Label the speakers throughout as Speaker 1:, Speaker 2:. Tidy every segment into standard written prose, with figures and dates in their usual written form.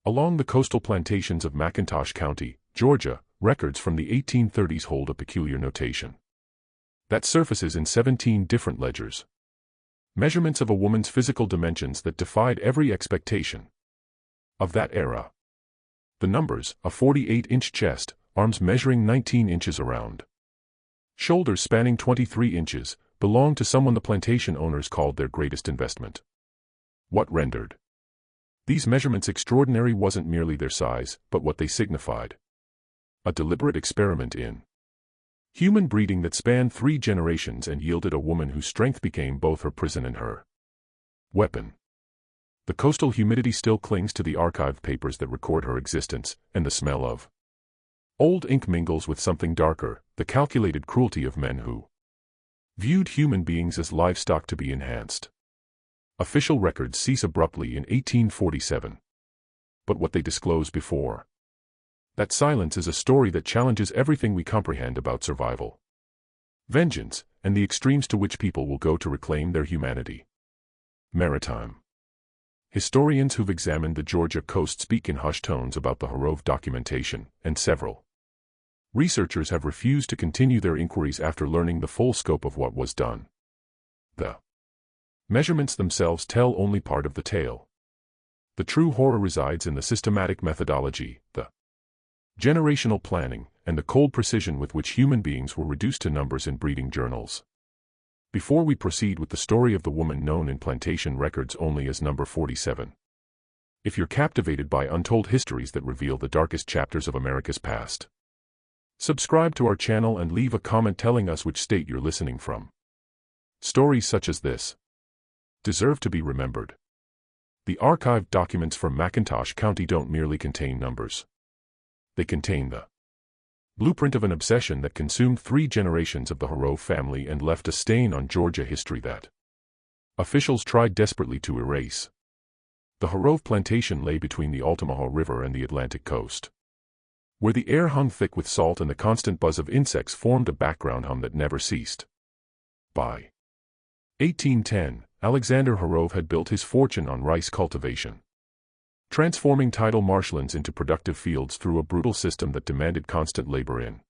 Speaker 1: Along the coastal plantations of McIntosh County, Georgia, records from the 1830s hold a peculiar notation that surfaces in 17 different ledgers. Measurements of a woman's physical dimensions that defied every expectation of that era. The numbers: a 48-inch chest, arms measuring 19 inches around, shoulders spanning 23 inches, belonged to someone the plantation owners called their greatest investment. What rendered these measurements extraordinary wasn't merely their size, but what they signified. A deliberate experiment in human breeding that spanned 3 generations and yielded a woman whose strength became both her prison and her weapon. The coastal humidity still clings to the archived papers that record her existence, and the smell of old ink mingles with something darker, the calculated cruelty of men who viewed human beings as livestock to be enhanced. Official records cease abruptly in 1847. But what they disclose before that silence is a story that challenges everything we comprehend about survival, vengeance, and the extremes to which people will go to reclaim their humanity. Maritime historians who've examined the Georgia coast speak in hushed tones about the Harrove documentation, and several researchers have refused to continue their inquiries after learning the full scope of what was done. The measurements themselves tell only part of the tale. The true horror resides in the systematic methodology, the generational planning, and the cold precision with which human beings were reduced to numbers in breeding journals. Before we proceed with the story of the woman known in plantation records only as number 47. If you're captivated by untold histories that reveal the darkest chapters of America's past, subscribe to our channel and leave a comment telling us which state you're listening from. Stories such as this deserve to be remembered. The archived documents from McIntosh County don't merely contain numbers. They contain the blueprint of an obsession that consumed 3 generations of the Harrove family and left a stain on Georgia history that officials tried desperately to erase. The Harrove plantation lay between the Altamaha River and the Atlantic coast, where the air hung thick with salt and the constant buzz of insects formed a background hum that never ceased. By 1810, Alexander Harrove had built his fortune on rice cultivation, transforming tidal marshlands into productive fields through a brutal system that demanded constant labor in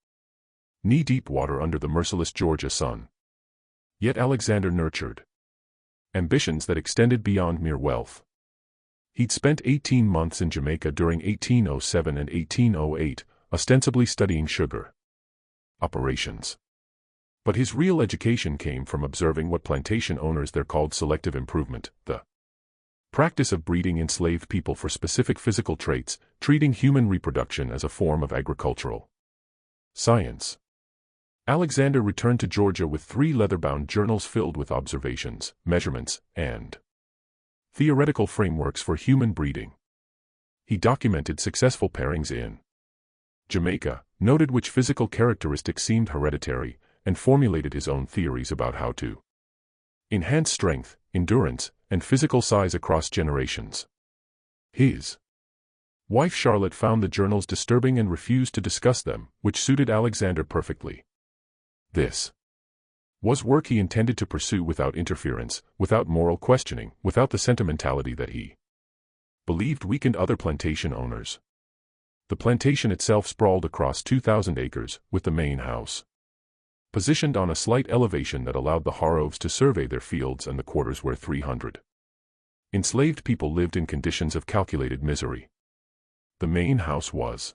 Speaker 1: knee-deep water under the merciless Georgia sun. Yet Alexander nurtured ambitions that extended beyond mere wealth. He'd spent 18 months in Jamaica during 1807 and 1808, ostensibly studying sugar operations. But his real education came from observing what plantation owners there called selective improvement, the practice of breeding enslaved people for specific physical traits, treating human reproduction as a form of agricultural science. Alexander returned to Georgia with 3 leather-bound journals filled with observations, measurements, and theoretical frameworks for human breeding. He documented successful pairings in Jamaica, noted which physical characteristics seemed hereditary, and formulated his own theories about how to enhance strength, endurance, and physical size across generations. His wife Charlotte found the journals disturbing and refused to discuss them, which suited Alexander perfectly. This was work he intended to pursue without interference, without moral questioning, without the sentimentality that he believed weakened other plantation owners. The plantation itself sprawled across 2,000 acres, with the main house positioned on a slight elevation that allowed the Harroves to survey their fields and the quarters where 300 enslaved people lived in conditions of calculated misery. The main house was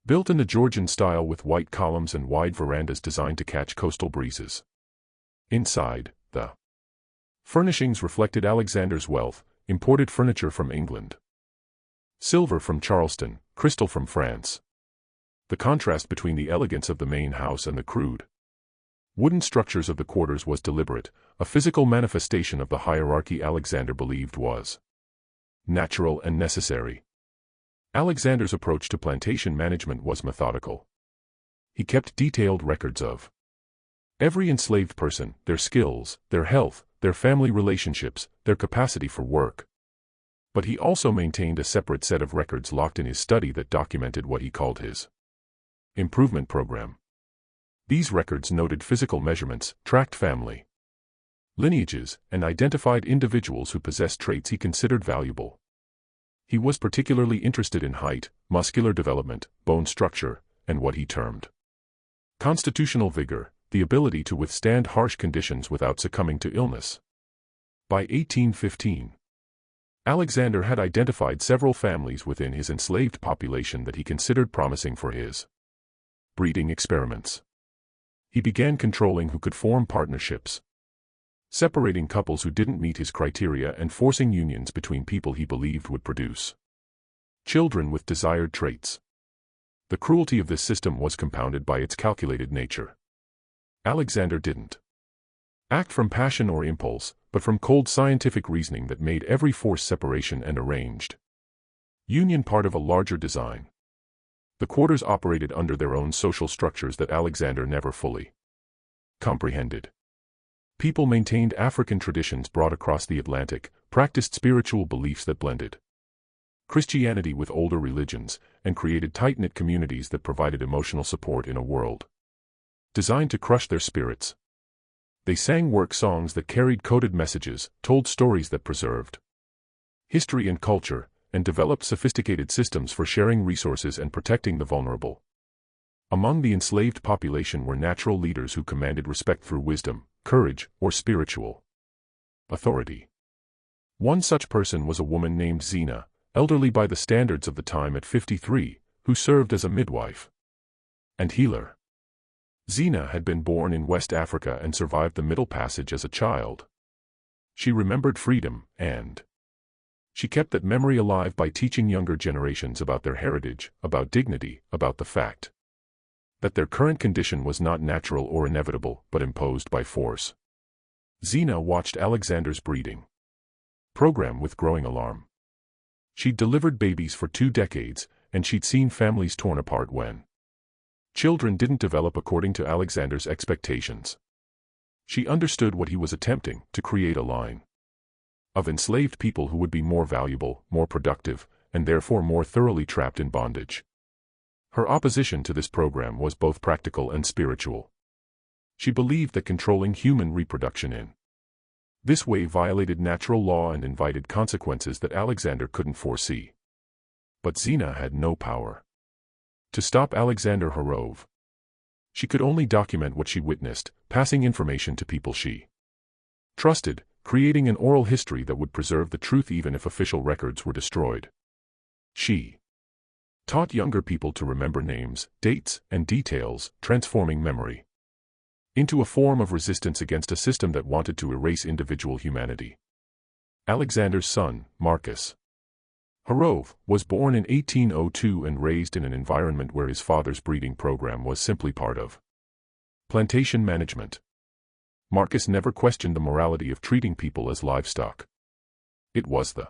Speaker 1: built in the Georgian style with white columns and wide verandas designed to catch coastal breezes. Inside, the furnishings reflected Alexander's wealth: imported furniture from England, silver from Charleston, crystal from France. The contrast between the elegance of the main house and the crude wooden structures of the quarters was deliberate, a physical manifestation of the hierarchy Alexander believed was natural and necessary. Alexander's approach to plantation management was methodical. He kept detailed records of every enslaved person, their skills, their health, their family relationships, their capacity for work. But he also maintained a separate set of records locked in his study that documented what he called his improvement program. These records noted physical measurements, tracked family lineages, and identified individuals who possessed traits he considered valuable. He was particularly interested in height, muscular development, bone structure, and what he termed constitutional vigor, the ability to withstand harsh conditions without succumbing to illness. By 1815, Alexander had identified several families within his enslaved population that he considered promising for his breeding experiments. He began controlling who could form partnerships, separating couples who didn't meet his criteria and forcing unions between people he believed would produce children with desired traits. The cruelty of this system was compounded by its calculated nature. Alexander didn't act from passion or impulse, but from cold scientific reasoning that made every forced separation and arranged union part of a larger design. The quarters operated under their own social structures that Alexander never fully comprehended. People maintained African traditions brought across the Atlantic, practiced spiritual beliefs that blended Christianity with older religions, and created tight-knit communities that provided emotional support in a world designed to crush their spirits. They sang work songs that carried coded messages, told stories that preserved history and culture, and developed sophisticated systems for sharing resources and protecting the vulnerable. Among the enslaved population were natural leaders who commanded respect through wisdom, courage, or spiritual authority. One such person was a woman named Zina, elderly by the standards of the time at 53, who served as a midwife and healer. Zina had been born in West Africa and survived the Middle Passage as a child. She remembered freedom, and she kept that memory alive by teaching younger generations about their heritage, about dignity, about the fact that their current condition was not natural or inevitable, but imposed by force. Zina watched Alexander's breeding program with growing alarm. She'd delivered babies for 2 decades, and she'd seen families torn apart when children didn't develop according to Alexander's expectations. She understood what he was attempting, to create a line of enslaved people who would be more valuable, more productive, and therefore more thoroughly trapped in bondage. Her opposition to this program was both practical and spiritual. She believed that controlling human reproduction in this way violated natural law and invited consequences that Alexander couldn't foresee. But Zina had no power to stop Alexander Horov. She could only document what she witnessed, passing information to people she trusted, creating an oral history that would preserve the truth even if official records were destroyed. She taught younger people to remember names, dates, and details, transforming memory into a form of resistance against a system that wanted to erase individual humanity. Alexander's son, Marcus Horov, was born in 1802 and raised in an environment where his father's breeding program was simply part of plantation management. Marcus never questioned the morality of treating people as livestock. It was the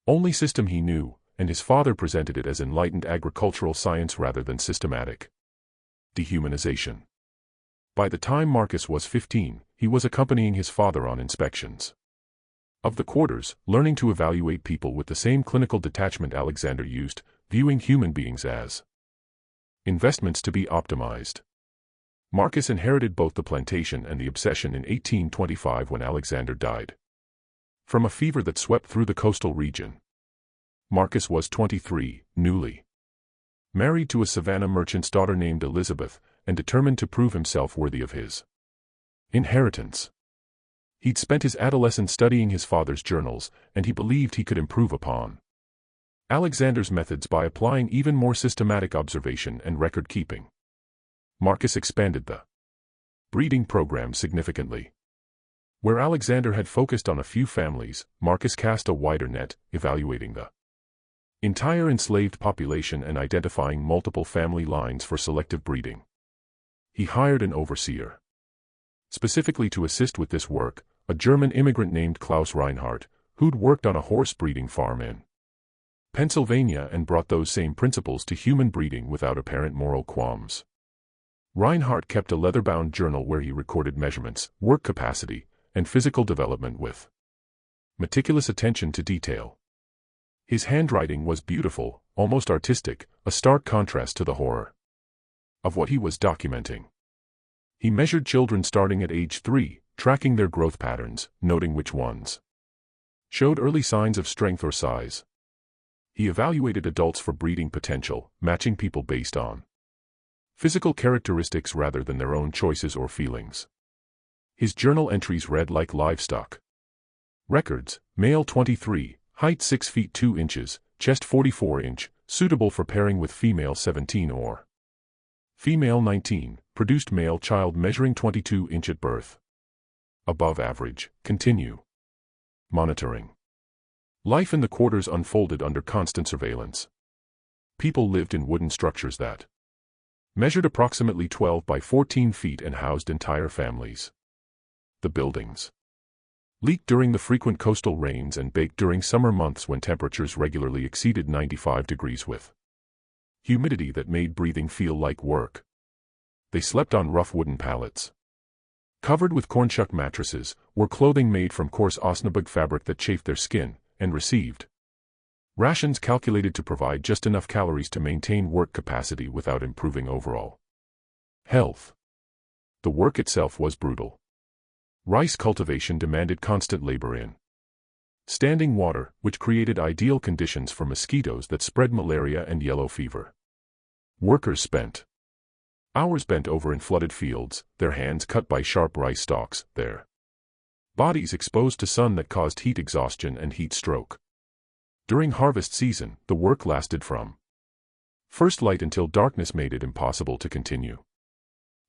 Speaker 1: only system he knew, and his father presented it as enlightened agricultural science rather than systematic dehumanization. By the time Marcus was 15, he was accompanying his father on inspections of the quarters, learning to evaluate people with the same clinical detachment Alexander used, viewing human beings as investments to be optimized. Marcus inherited both the plantation and the obsession in 1825 when Alexander died from a fever that swept through the coastal region. Marcus was 23, newly married to a Savannah merchant's daughter named Elizabeth, and determined to prove himself worthy of his inheritance. He'd spent his adolescence studying his father's journals, and he believed he could improve upon Alexander's methods by applying even more systematic observation and record-keeping. Marcus expanded the breeding program significantly. Where Alexander had focused on a few families, Marcus cast a wider net, evaluating the entire enslaved population and identifying multiple family lines for selective breeding. He hired an overseer specifically to assist with this work, a German immigrant named Klaus Reinhardt, who'd worked on a horse breeding farm in Pennsylvania and brought those same principles to human breeding without apparent moral qualms. Reinhardt kept a leather-bound journal where he recorded measurements, work capacity, and physical development with meticulous attention to detail. His handwriting was beautiful, almost artistic, a stark contrast to the horror of what he was documenting. He measured children starting at age 3, tracking their growth patterns, noting which ones showed early signs of strength or size. He evaluated adults for breeding potential, matching people based on physical characteristics rather than their own choices or feelings. His journal entries read like livestock. Records: male 23, height 6 feet 2 inches, chest 44 inch, suitable for pairing with female 17 or female 19, produced male child measuring 22 inch at birth. Above average, continue. Monitoring. Life in the quarters unfolded under constant surveillance. People lived in wooden structures that measured approximately 12 by 14 feet and housed entire families. The buildings leaked during the frequent coastal rains and baked during summer months when temperatures regularly exceeded 95 degrees with humidity that made breathing feel like work. They slept on rough wooden pallets, covered with cornshuck mattresses, wore clothing made from coarse osnaburg fabric that chafed their skin, and received rations calculated to provide just enough calories to maintain work capacity without improving overall health. The work itself was brutal. Rice cultivation demanded constant labor in standing water, which created ideal conditions for mosquitoes that spread malaria and yellow fever. Workers spent hours bent over in flooded fields, their hands cut by sharp rice stalks, their bodies exposed to sun that caused heat exhaustion and heat stroke. During harvest season, the work lasted from first light until darkness made it impossible to continue.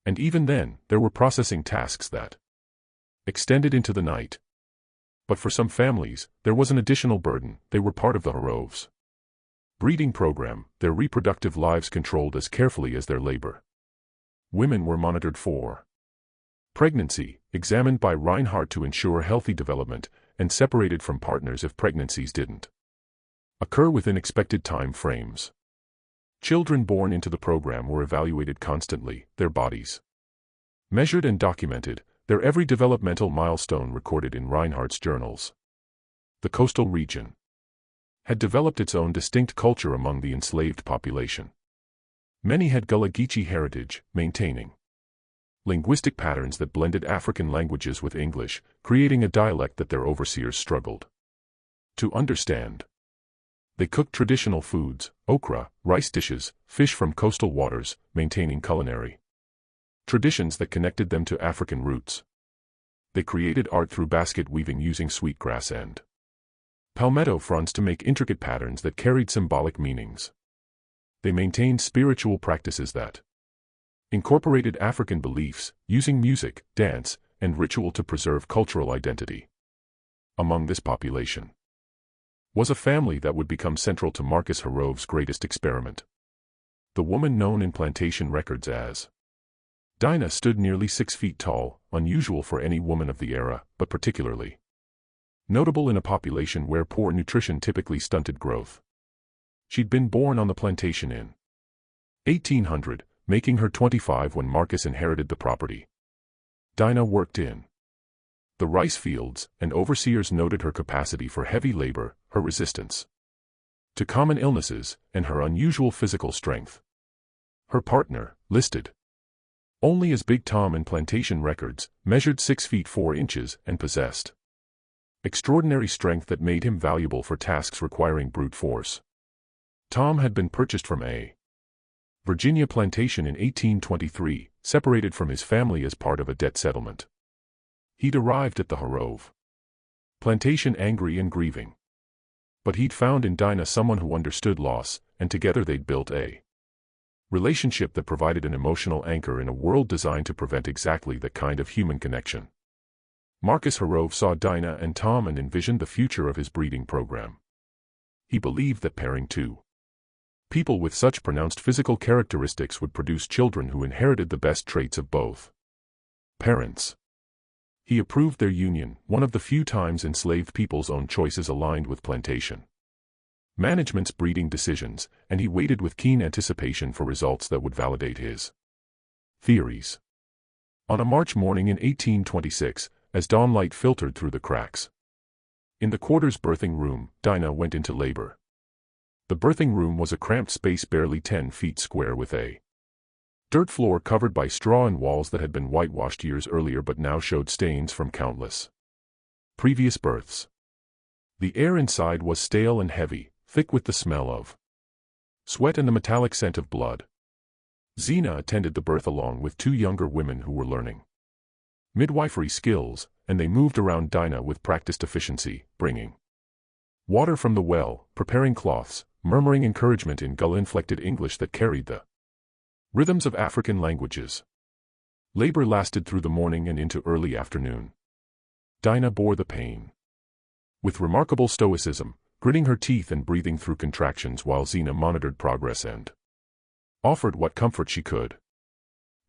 Speaker 1: And even then, there were processing tasks that extended into the night. But for some families, there was an additional burden: they were part of the Harov's breeding program, their reproductive lives controlled as carefully as their labor. Women were monitored for pregnancy, examined by Reinhardt to ensure healthy development, and separated from partners if pregnancies didn't occur within expected time frames. Children born into the program were evaluated constantly, their bodies measured and documented, their every developmental milestone recorded in Reinhardt's journals. The coastal region had developed its own distinct culture among the enslaved population. Many had Gullah Geechee heritage, maintaining linguistic patterns that blended African languages with English, creating a dialect that their overseers struggled to understand. They cooked traditional foods, okra, rice dishes, fish from coastal waters, maintaining culinary traditions that connected them to African roots. They created art through basket weaving using sweetgrass and palmetto fronds to make intricate patterns that carried symbolic meanings. They maintained spiritual practices that incorporated African beliefs, using music, dance, and ritual to preserve cultural identity. Among this population was a family that would become central to Marcus Harov's greatest experiment. The woman known in plantation records as Dinah stood nearly 6 feet tall, unusual for any woman of the era, but particularly notable in a population where poor nutrition typically stunted growth. She'd been born on the plantation in 1800, making her 25 when Marcus inherited the property. Dinah worked in the rice fields, and overseers noted her capacity for heavy labor, her resistance to common illnesses, and her unusual physical strength. Her partner, listed only as Big Tom in plantation records, measured 6 feet 4 inches and possessed extraordinary strength that made him valuable for tasks requiring brute force. Tom had been purchased from a Virginia plantation in 1823, separated from his family as part of a debt settlement. He'd arrived at the Harov plantation angry and grieving. But he'd found in Dinah someone who understood loss, and together they'd built a relationship that provided an emotional anchor in a world designed to prevent exactly that kind of human connection. Marcus Harov saw Dinah and Tom and envisioned the future of his breeding program. He believed that pairing two people with such pronounced physical characteristics would produce children who inherited the best traits of both parents. He approved their union, one of the few times enslaved people's own choices aligned with plantation management's breeding decisions, and he waited with keen anticipation for results that would validate his theories. On a March morning in 1826, as dawnlight filtered through the cracks in the quarters birthing room, Dinah went into labor. The birthing room was a cramped space barely 10 feet square with a dirt floor covered by straw and walls that had been whitewashed years earlier but now showed stains from countless previous births. The air inside was stale and heavy, thick with the smell of sweat and the metallic scent of blood. Zena attended the birth along with two younger women who were learning midwifery skills, and they moved around Dinah with practiced efficiency, bringing water from the well, preparing cloths, murmuring encouragement in gull-inflected English that carried the rhythms of African languages. Labor lasted through the morning and into early afternoon. Dinah bore the pain with remarkable stoicism, gritting her teeth and breathing through contractions while Zena monitored progress and offered what comfort she could.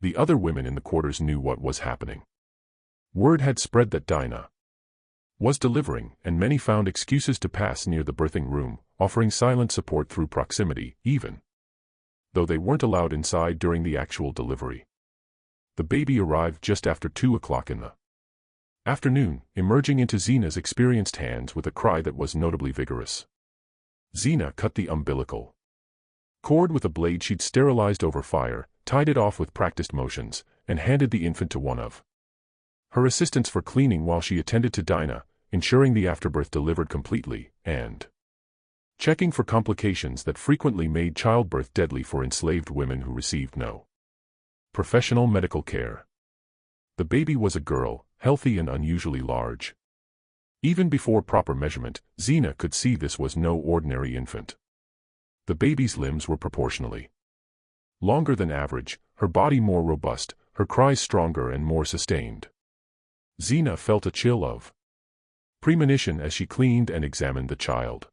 Speaker 1: The other women in the quarters knew what was happening. Word had spread that Dinah was delivering, and many found excuses to pass near the birthing room, offering silent support through proximity, even though they weren't allowed inside during the actual delivery. The baby arrived just after 2 o'clock in the afternoon, emerging into Zena's experienced hands with a cry that was notably vigorous. Zena cut the umbilical cord with a blade she'd sterilized over fire, tied it off with practiced motions, and handed the infant to one of her assistants for cleaning while she attended to Dinah, ensuring the afterbirth delivered completely, and checking for complications that frequently made childbirth deadly for enslaved women who received no professional medical care. The baby was a girl, healthy and unusually large. Even before proper measurement, Zena could see this was no ordinary infant. The baby's limbs were proportionally longer than average, her body more robust, her cries stronger and more sustained. Zena felt a chill of premonition as she cleaned and examined the child.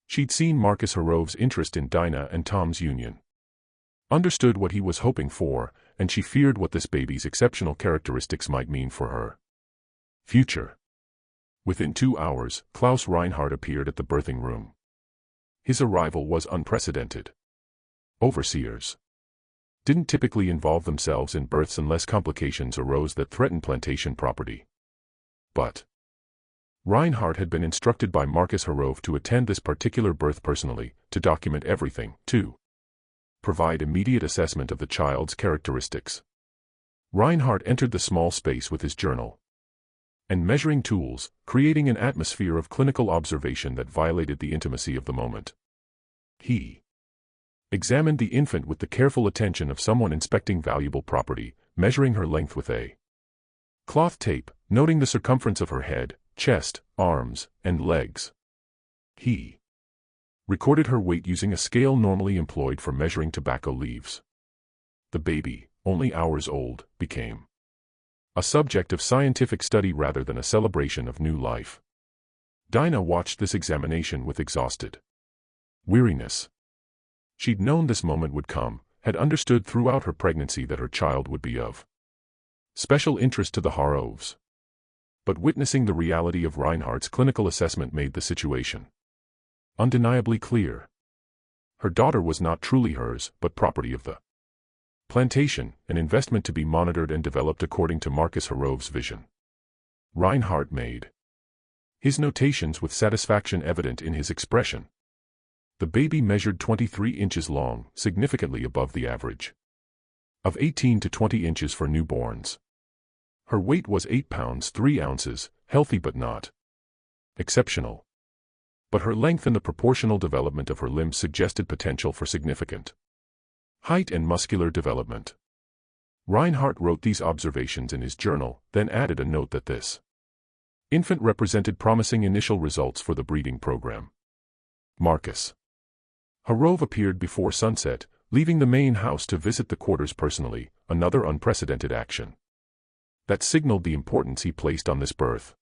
Speaker 1: She'd seen Marcus Harov's interest in Dinah and Tom's union, understood what he was hoping for, and she feared what this baby's exceptional characteristics might mean for her future. Within 2 hours, Klaus Reinhardt appeared at the birthing room. His arrival was unprecedented. Overseers didn't typically involve themselves in births unless complications arose that threatened plantation property. But Reinhardt had been instructed by Marcus Harov to attend this particular birth personally, to document everything, to provide immediate assessment of the child's characteristics. Reinhardt entered the small space with his journal and measuring tools, creating an atmosphere of clinical observation that violated the intimacy of the moment. He examined the infant with the careful attention of someone inspecting valuable property, measuring her length with a cloth tape, noting the circumference of her head, chest, arms, and legs. He recorded her weight using a scale normally employed for measuring tobacco leaves. The baby, only hours old, became a subject of scientific study rather than a celebration of new life. Dinah watched this examination with exhausted weariness. She'd known this moment would come, had understood throughout her pregnancy that her child would be of special interest to the Harovs. But witnessing the reality of Reinhardt's clinical assessment made the situation undeniably clear. Her daughter was not truly hers, but property of the plantation, an investment to be monitored and developed according to Marcus Harov's vision. Reinhardt made his notations with satisfaction evident in his expression. The baby measured 23 inches long, significantly above the average of 18 to 20 inches for newborns. Her weight was 8 pounds 3 ounces, healthy but not exceptional. But her length and the proportional development of her limbs suggested potential for significant height and muscular development. Reinhardt wrote these observations in his journal, then added a note that this infant represented promising initial results for the breeding program. Marcus Harov appeared before sunset, leaving the main house to visit the quarters personally, another unprecedented action that signaled the importance he placed on this birth.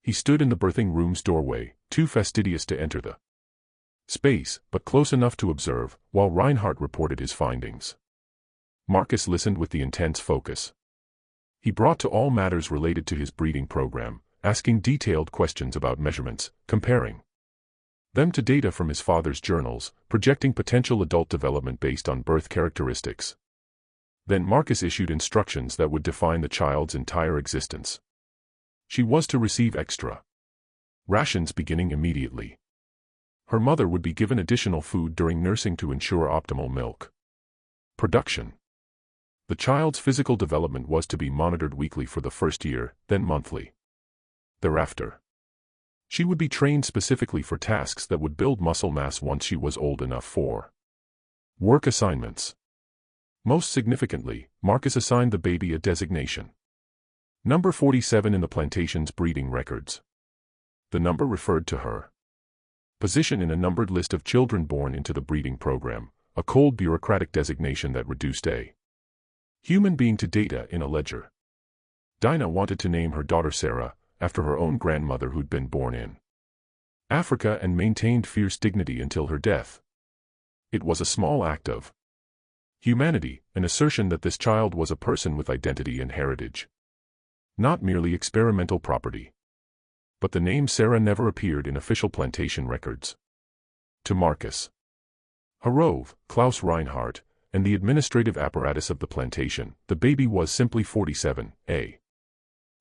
Speaker 1: He stood in the birthing room's doorway, too fastidious to enter the space, but close enough to observe, while Reinhardt reported his findings. Marcus listened with the intense focus he brought to all matters related to his breeding program, asking detailed questions about measurements, comparing them to data from his father's journals, projecting potential adult development based on birth characteristics. Then Marcus issued instructions that would define the child's entire existence. She was to receive extra rations beginning immediately. Her mother would be given additional food during nursing to ensure optimal milk production. The child's physical development was to be monitored weekly for the first year, then monthly. Thereafter, She would be trained specifically for tasks that would build muscle mass once she was old enough for work assignments. Most significantly, Marcus assigned the baby a designation. Number 47 in the plantation's breeding records. The number referred to her position in a numbered list of children born into the breeding program, a cold bureaucratic designation that reduced a human being to data in a ledger. Dinah wanted to name her daughter Sarah, after her own grandmother who'd been born in Africa and maintained fierce dignity until her death. It was a small act of humanity, an assertion that this child was a person with identity and heritage, not merely experimental property. But the name Sarah never appeared in official plantation records. To Marcus Harrove, Klaus Reinhardt, and the administrative apparatus of the plantation, the baby was simply 47, a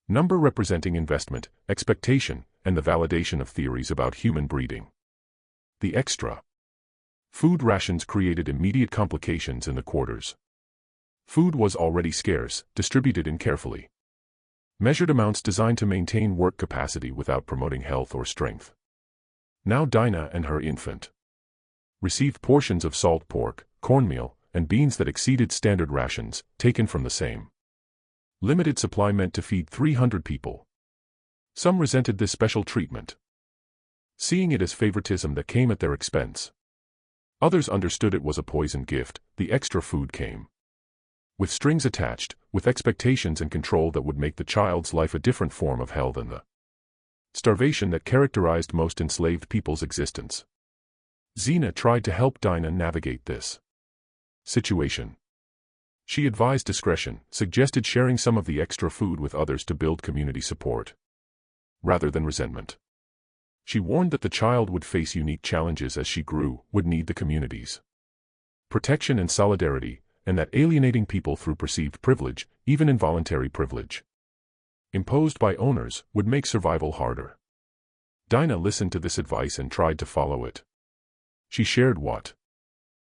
Speaker 1: number representing investment, expectation, and the validation of theories about human breeding. The extra food rations created immediate complications in the quarters. Food was already scarce, distributed in carefully measured amounts designed to maintain work capacity without promoting health or strength. Now Dinah and her infant received portions of salt pork, cornmeal, and beans that exceeded standard rations, taken from the same limited supply meant to feed 300 people. Some resented this special treatment, seeing it as favoritism that came at their expense. Others understood it was a poisoned gift. The extra food came with strings attached, with expectations and control that would make the child's life a different form of hell than the starvation that characterized most enslaved people's existence. Zena tried to help Dinah navigate this situation. She advised discretion, suggested sharing some of the extra food with others to build community support, rather than resentment. She warned that the child would face unique challenges as she grew, would need the community's protection and solidarity, and that alienating people through perceived privilege, even involuntary privilege, imposed by owners, would make survival harder. Dinah listened to this advice and tried to follow it. She shared what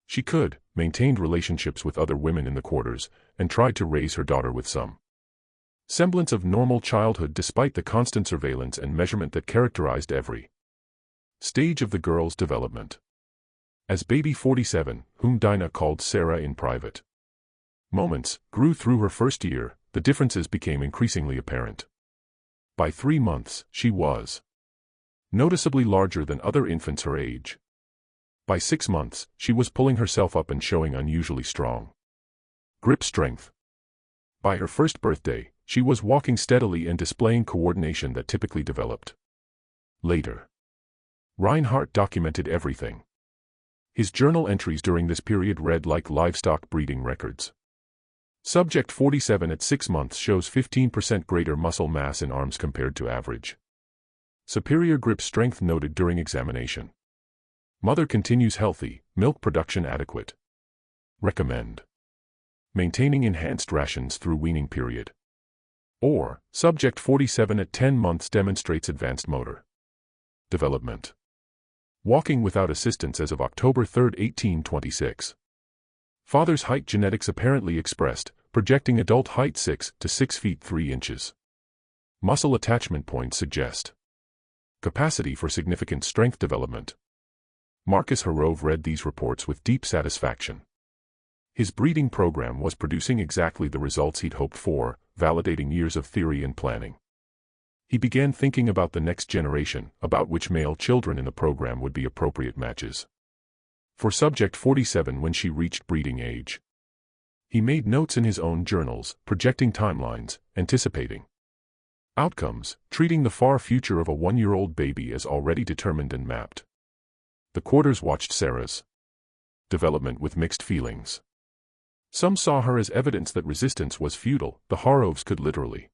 Speaker 1: she could, maintained relationships with other women in the quarters, and tried to raise her daughter with some semblance of normal childhood despite the constant surveillance and measurement that characterized every stage of the girl's development. As baby 47, whom Dinah called Sarah in private moments, grew through her first year, the differences became increasingly apparent. By 3 months, she was noticeably larger than other infants her age. By 6 months, she was pulling herself up and showing unusually strong grip strength. By her first birthday, she was walking steadily and displaying coordination that typically developed later. Reinhardt documented everything. His journal entries during this period read like livestock breeding records. Subject 47 at 6 months shows 15% greater muscle mass in arms compared to average. Superior grip strength noted during examination. Mother continues healthy, milk production adequate. Recommend maintaining enhanced rations through weaning period. Or, subject 47 at 10 months demonstrates advanced motor development. Walking without assistance as of October 3, 1826. Father's height genetics apparently expressed, projecting adult height 6 to 6 feet 3 inches. Muscle attachment points suggest capacity for significant strength development. Marcus Harrove read these reports with deep satisfaction. His breeding program was producing exactly the results he'd hoped for, validating years of theory and planning. He began thinking about the next generation, about which male children in the program would be appropriate matches for subject 47 when she reached breeding age. He made notes in his own journals, projecting timelines, anticipating outcomes, treating the far future of a 1-year-old baby as already determined and mapped. The quarters watched Sarah's development with mixed feelings. Some saw her as evidence that resistance was futile. The Harroves could literally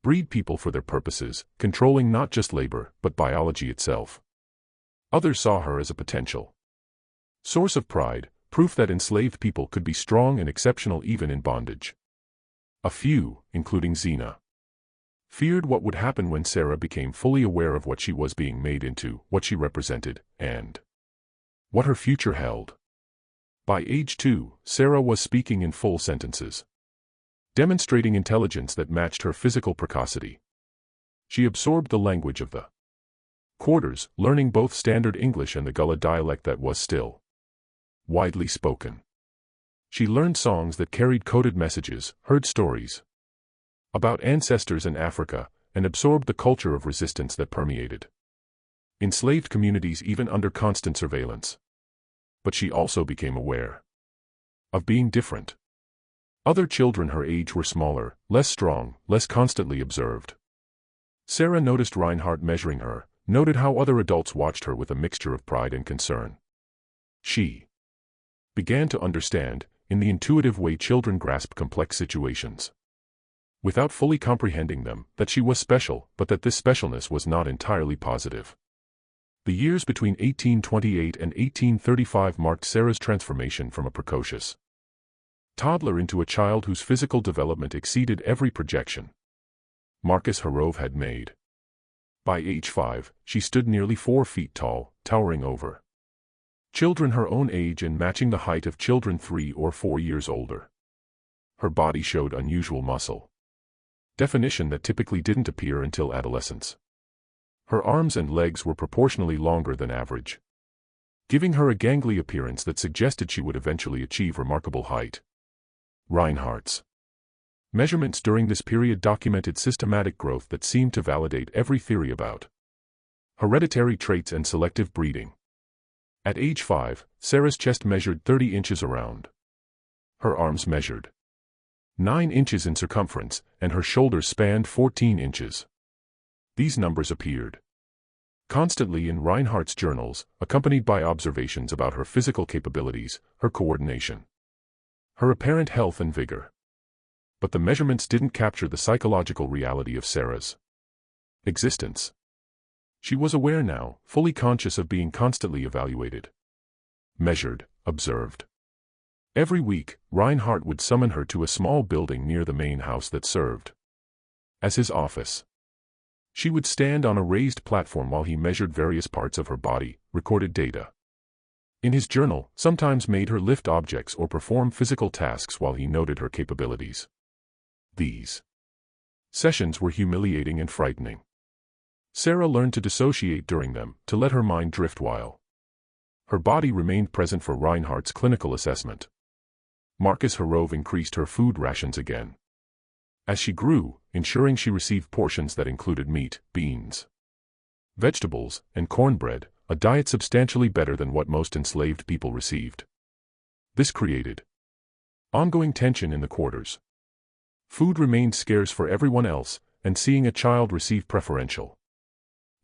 Speaker 1: breed people for their purposes, controlling not just labor, but biology itself. Others saw her as a potential source of pride, proof that enslaved people could be strong and exceptional even in bondage. A few, including Zena, feared what would happen when Sarah became fully aware of what she was being made into, what she represented, and what her future held. By age 2, Sarah was speaking in full sentences, demonstrating intelligence that matched her physical precocity. She absorbed the language of the quarters, learning both standard English and the Gullah dialect that was still widely spoken. She learned songs that carried coded messages, heard stories about ancestors in Africa, and absorbed the culture of resistance that permeated enslaved communities even under constant surveillance. But she also became aware of being different. Other children her age were smaller, less strong, less constantly observed. Sarah noticed Reinhardt measuring her, noted how other adults watched her with a mixture of pride and concern. She began to understand, in the intuitive way children grasp complex situations, without fully comprehending them, that she was special, but that this specialness was not entirely positive. The years between 1828 and 1835 marked Sarah's transformation from a precocious toddler into a child whose physical development exceeded every projection Marcus Harrove had made. By age 5, she stood nearly 4 feet tall, towering over children her own age and matching the height of children 3 or 4 years older. Her body showed unusual muscle definition that typically didn't appear until adolescence. Her arms and legs were proportionally longer than average, giving her a gangly appearance that suggested she would eventually achieve remarkable height. Reinhardt's measurements during this period documented systematic growth that seemed to validate every theory about hereditary traits and selective breeding. At age 5, Sarah's chest measured 30 inches around. Her arms measured 9 inches in circumference, and her shoulders spanned 14 inches. These numbers appeared constantly in Reinhardt's journals, accompanied by observations about her physical capabilities, her coordination, her apparent health and vigor. But the measurements didn't capture the psychological reality of Sarah's existence. She was aware now, fully conscious of being constantly evaluated, measured, observed. Every week, Reinhardt would summon her to a small building near the main house that served as his office. She would stand on a raised platform while he measured various parts of her body, recorded data in his journal, sometimes made her lift objects or perform physical tasks while he noted her capabilities. These sessions were humiliating and frightening. Sarah learned to dissociate during them, to let her mind drift while her body remained present for Reinhardt's clinical assessment. Marcus Harrove increased her food rations again as she grew, ensuring she received portions that included meat, beans, vegetables, and cornbread, a diet substantially better than what most enslaved people received. This created ongoing tension in the quarters. Food remained scarce for everyone else, and seeing a child receive preferential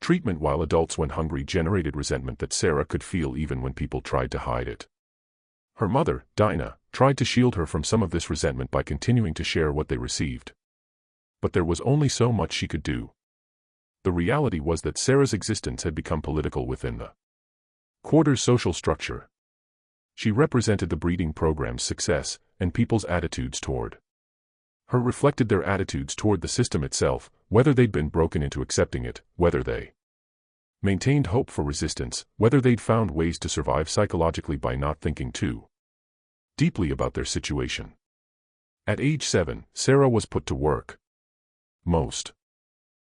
Speaker 1: treatment while adults went hungry generated resentment that Sarah could feel even when people tried to hide it. Her mother, Dinah, tried to shield her from some of this resentment by continuing to share what they received. But there was only so much she could do. The reality was that Sarah's existence had become political within the quarter's social structure. She represented the breeding program's success, and people's attitudes toward her reflected their attitudes toward the system itself, whether they'd been broken into accepting it, whether they maintained hope for resistance, whether they'd found ways to survive psychologically by not thinking too deeply about their situation. At age 7, Sarah was put to work. Most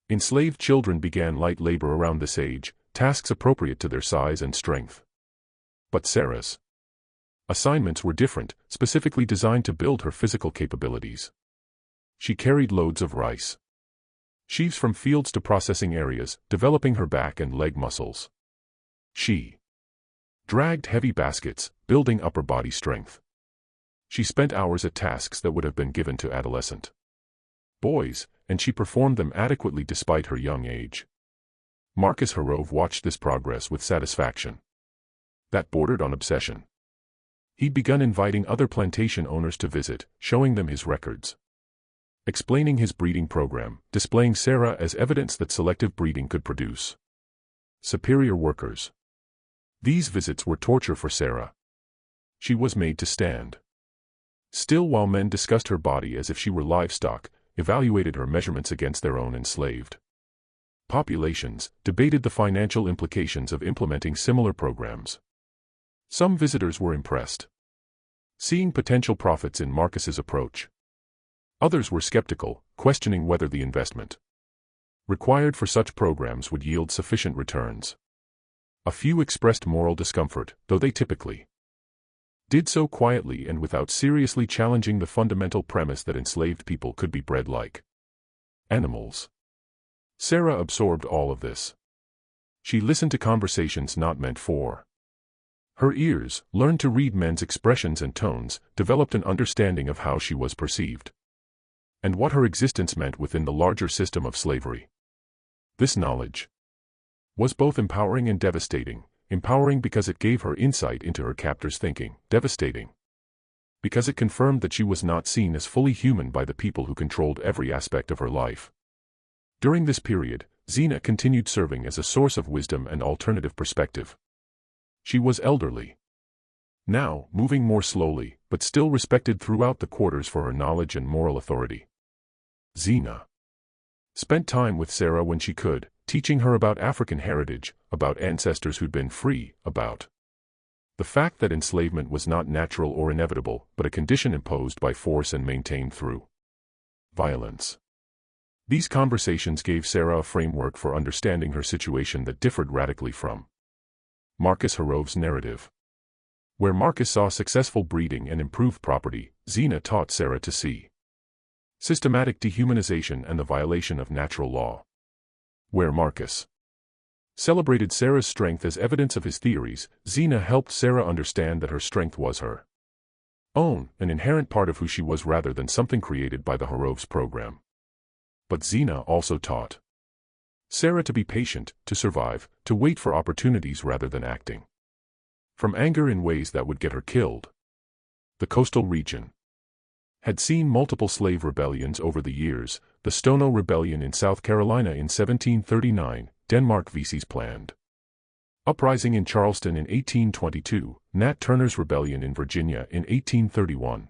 Speaker 1: enslaved children began light labor around this age, tasks appropriate to their size and strength. But Sarah's assignments were different, specifically designed to build her physical capabilities. She carried loads of rice sheaves from fields to processing areas, developing her back and leg muscles. She dragged heavy baskets, building upper body strength. She spent hours at tasks that would have been given to adolescent boys, and she performed them adequately despite her young age. Marcus Harrove watched this progress with satisfaction that bordered on obsession. He'd begun inviting other plantation owners to visit, showing them his records, explaining his breeding program, displaying Sarah as evidence that selective breeding could produce superior workers. These visits were torture for Sarah. She was made to stand still while men discussed her body as if she were livestock, evaluated her measurements against their own enslaved populations, debated the financial implications of implementing similar programs. Some visitors were impressed, seeing potential profits in Marcus's approach. Others were skeptical, questioning whether the investment required for such programs would yield sufficient returns. A few expressed moral discomfort, though they typically did so quietly and without seriously challenging the fundamental premise that enslaved people could be bred like animals. Sarah absorbed all of this. She listened to conversations not meant for her ears, learned to read men's expressions and tones, developed an understanding of how she was perceived, and what her existence meant within the larger system of slavery. This knowledge was both empowering and devastating. Empowering because it gave her insight into her captor's thinking, devastating because it confirmed that she was not seen as fully human by the people who controlled every aspect of her life. During this period, Zina continued serving as a source of wisdom and alternative perspective. She was elderly now, moving more slowly, but still respected throughout the quarters for her knowledge and moral authority. Zina spent time with Sarah when she could, teaching her about African heritage, about ancestors who'd been free, about the fact that enslavement was not natural or inevitable, but a condition imposed by force and maintained through violence. These conversations gave Sarah a framework for understanding her situation that differed radically from Marcus Herove's narrative. Where Marcus saw successful breeding and improved property, Zina taught Sarah to see systematic dehumanization and the violation of natural law. Where Marcus celebrated Sarah's strength as evidence of his theories, Zina helped Sarah understand that her strength was her own, an inherent part of who she was rather than something created by the Heroves program. But Zina also taught Sarah to be patient, to survive, to wait for opportunities rather than acting from anger in ways that would get her killed. The coastal region had seen multiple slave rebellions over the years: the Stono Rebellion in South Carolina in 1739, Denmark Vesey's planned uprising in Charleston in 1822, Nat Turner's Rebellion in Virginia in 1831.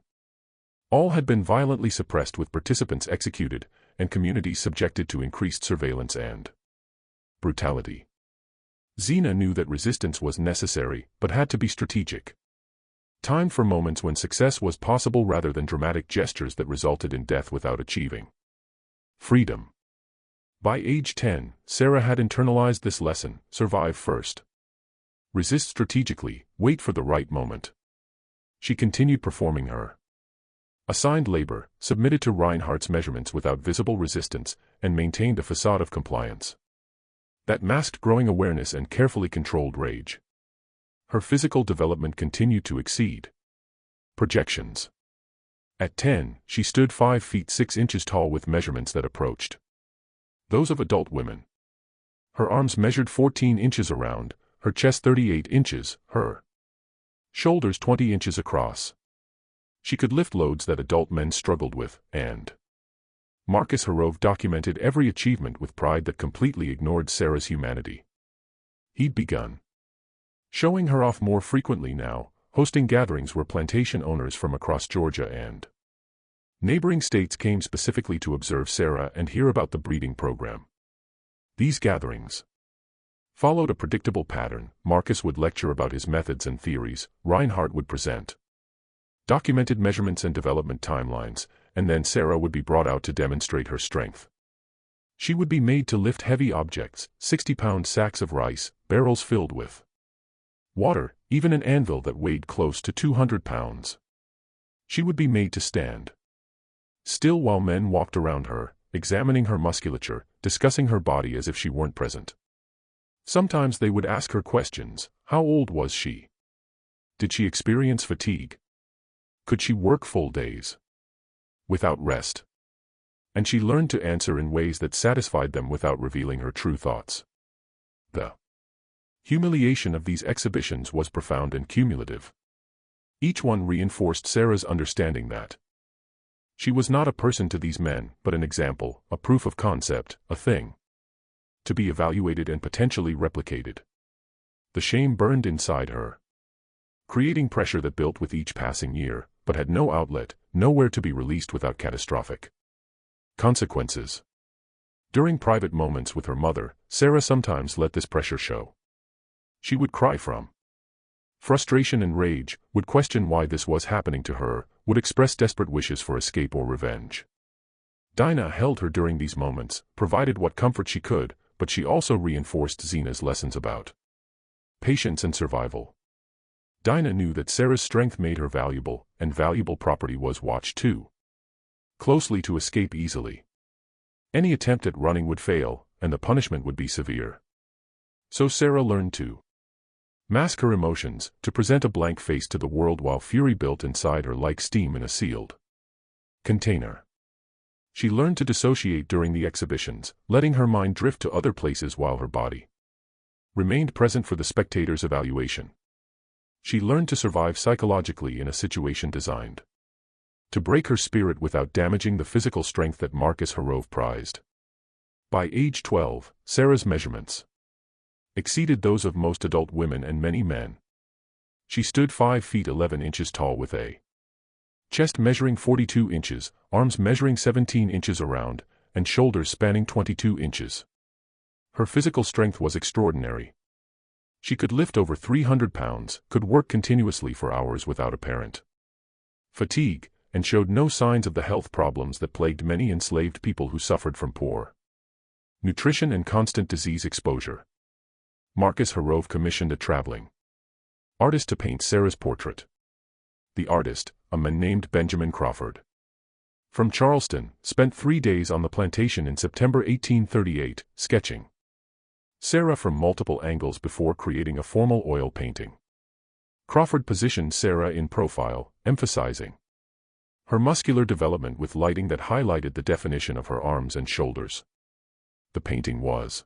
Speaker 1: All had been violently suppressed with participants executed, and communities subjected to increased surveillance and brutality. Zina knew that resistance was necessary, but had to be strategic. Time for moments when success was possible rather than dramatic gestures that resulted in death without achieving freedom. By age 10, Sarah had internalized this lesson: survive first. Resist strategically, wait for the right moment. She continued performing her assigned labor, submitted to Reinhardt's measurements without visible resistance, and maintained a facade of compliance that masked growing awareness and carefully controlled rage. Her physical development continued to exceed projections. At 10, she stood 5 feet 6 inches tall with measurements that approached those of adult women. Her arms measured 14 inches around, her chest 38 inches, her shoulders 20 inches across. She could lift loads that adult men struggled with, and Marcus Herove documented every achievement with pride that completely ignored Sarah's humanity. He'd begun showing her off more frequently now, hosting gatherings where plantation owners from across Georgia and neighboring states came specifically to observe Sarah and hear about the breeding program. These gatherings followed a predictable pattern. Marcus would lecture about his methods and theories, Reinhardt would present documented measurements and development timelines, and then Sarah would be brought out to demonstrate her strength. She would be made to lift heavy objects, 60-pound sacks of rice, barrels filled with water, even an anvil that weighed close to 200 pounds. She would be made to stand still while men walked around her, examining her musculature, discussing her body as if she weren't present. Sometimes they would ask her questions. How old was she? Did she experience fatigue? Could she work full days without rest? And she learned to answer in ways that satisfied them without revealing her true thoughts. The humiliation of these exhibitions was profound and cumulative. Each one reinforced Sarah's understanding that she was not a person to these men, but an example, a proof of concept, a thing to be evaluated and potentially replicated. The shame burned inside her, creating pressure that built with each passing year, but had no outlet, nowhere to be released without catastrophic consequences. During private moments with her mother, Sarah sometimes let this pressure show. She would cry from frustration and rage, would question why this was happening to her, would express desperate wishes for escape or revenge. Dinah held her during these moments, provided what comfort she could, but she also reinforced Zena's lessons about patience and survival. Dinah knew that Sarah's strength made her valuable, and valuable property was watched too closely to escape easily. Any attempt at running would fail, and the punishment would be severe. So Sarah learned to mask her emotions, to present a blank face to the world while fury built inside her like steam in a sealed container. She learned to dissociate during the exhibitions, letting her mind drift to other places while her body remained present for the spectator's evaluation. She learned to survive psychologically in a situation designed to break her spirit without damaging the physical strength that Marcus Harrove prized. By age 12, Sarah's measurements exceeded those of most adult women and many men. She stood 5 feet 11 inches tall with a chest measuring 42 inches, arms measuring 17 inches around, and shoulders spanning 22 inches. Her physical strength was extraordinary. She could lift over 300 pounds, could work continuously for hours without apparent fatigue, and showed no signs of the health problems that plagued many enslaved people who suffered from poor nutrition and constant disease exposure. Marcus Harrove commissioned a traveling artist to paint Sarah's portrait. The artist, a man named Benjamin Crawford, from Charleston, spent 3 days on the plantation in September 1838, sketching Sarah from multiple angles before creating a formal oil painting. Crawford positioned Sarah in profile, emphasizing her muscular development with lighting that highlighted the definition of her arms and shoulders. The painting was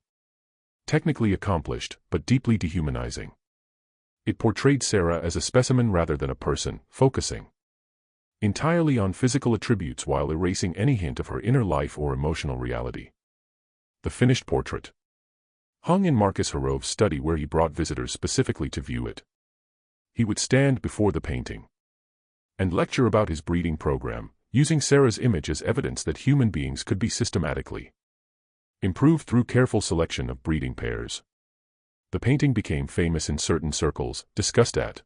Speaker 1: technically accomplished, but deeply dehumanizing. It portrayed Sarah as a specimen rather than a person, focusing entirely on physical attributes while erasing any hint of her inner life or emotional reality. The finished portrait hung in Marcus Harrove's study where he brought visitors specifically to view it. He would stand before the painting and lecture about his breeding program, using Sarah's image as evidence that human beings could be systematically improved through careful selection of breeding pairs. The painting became famous in certain circles, discussed at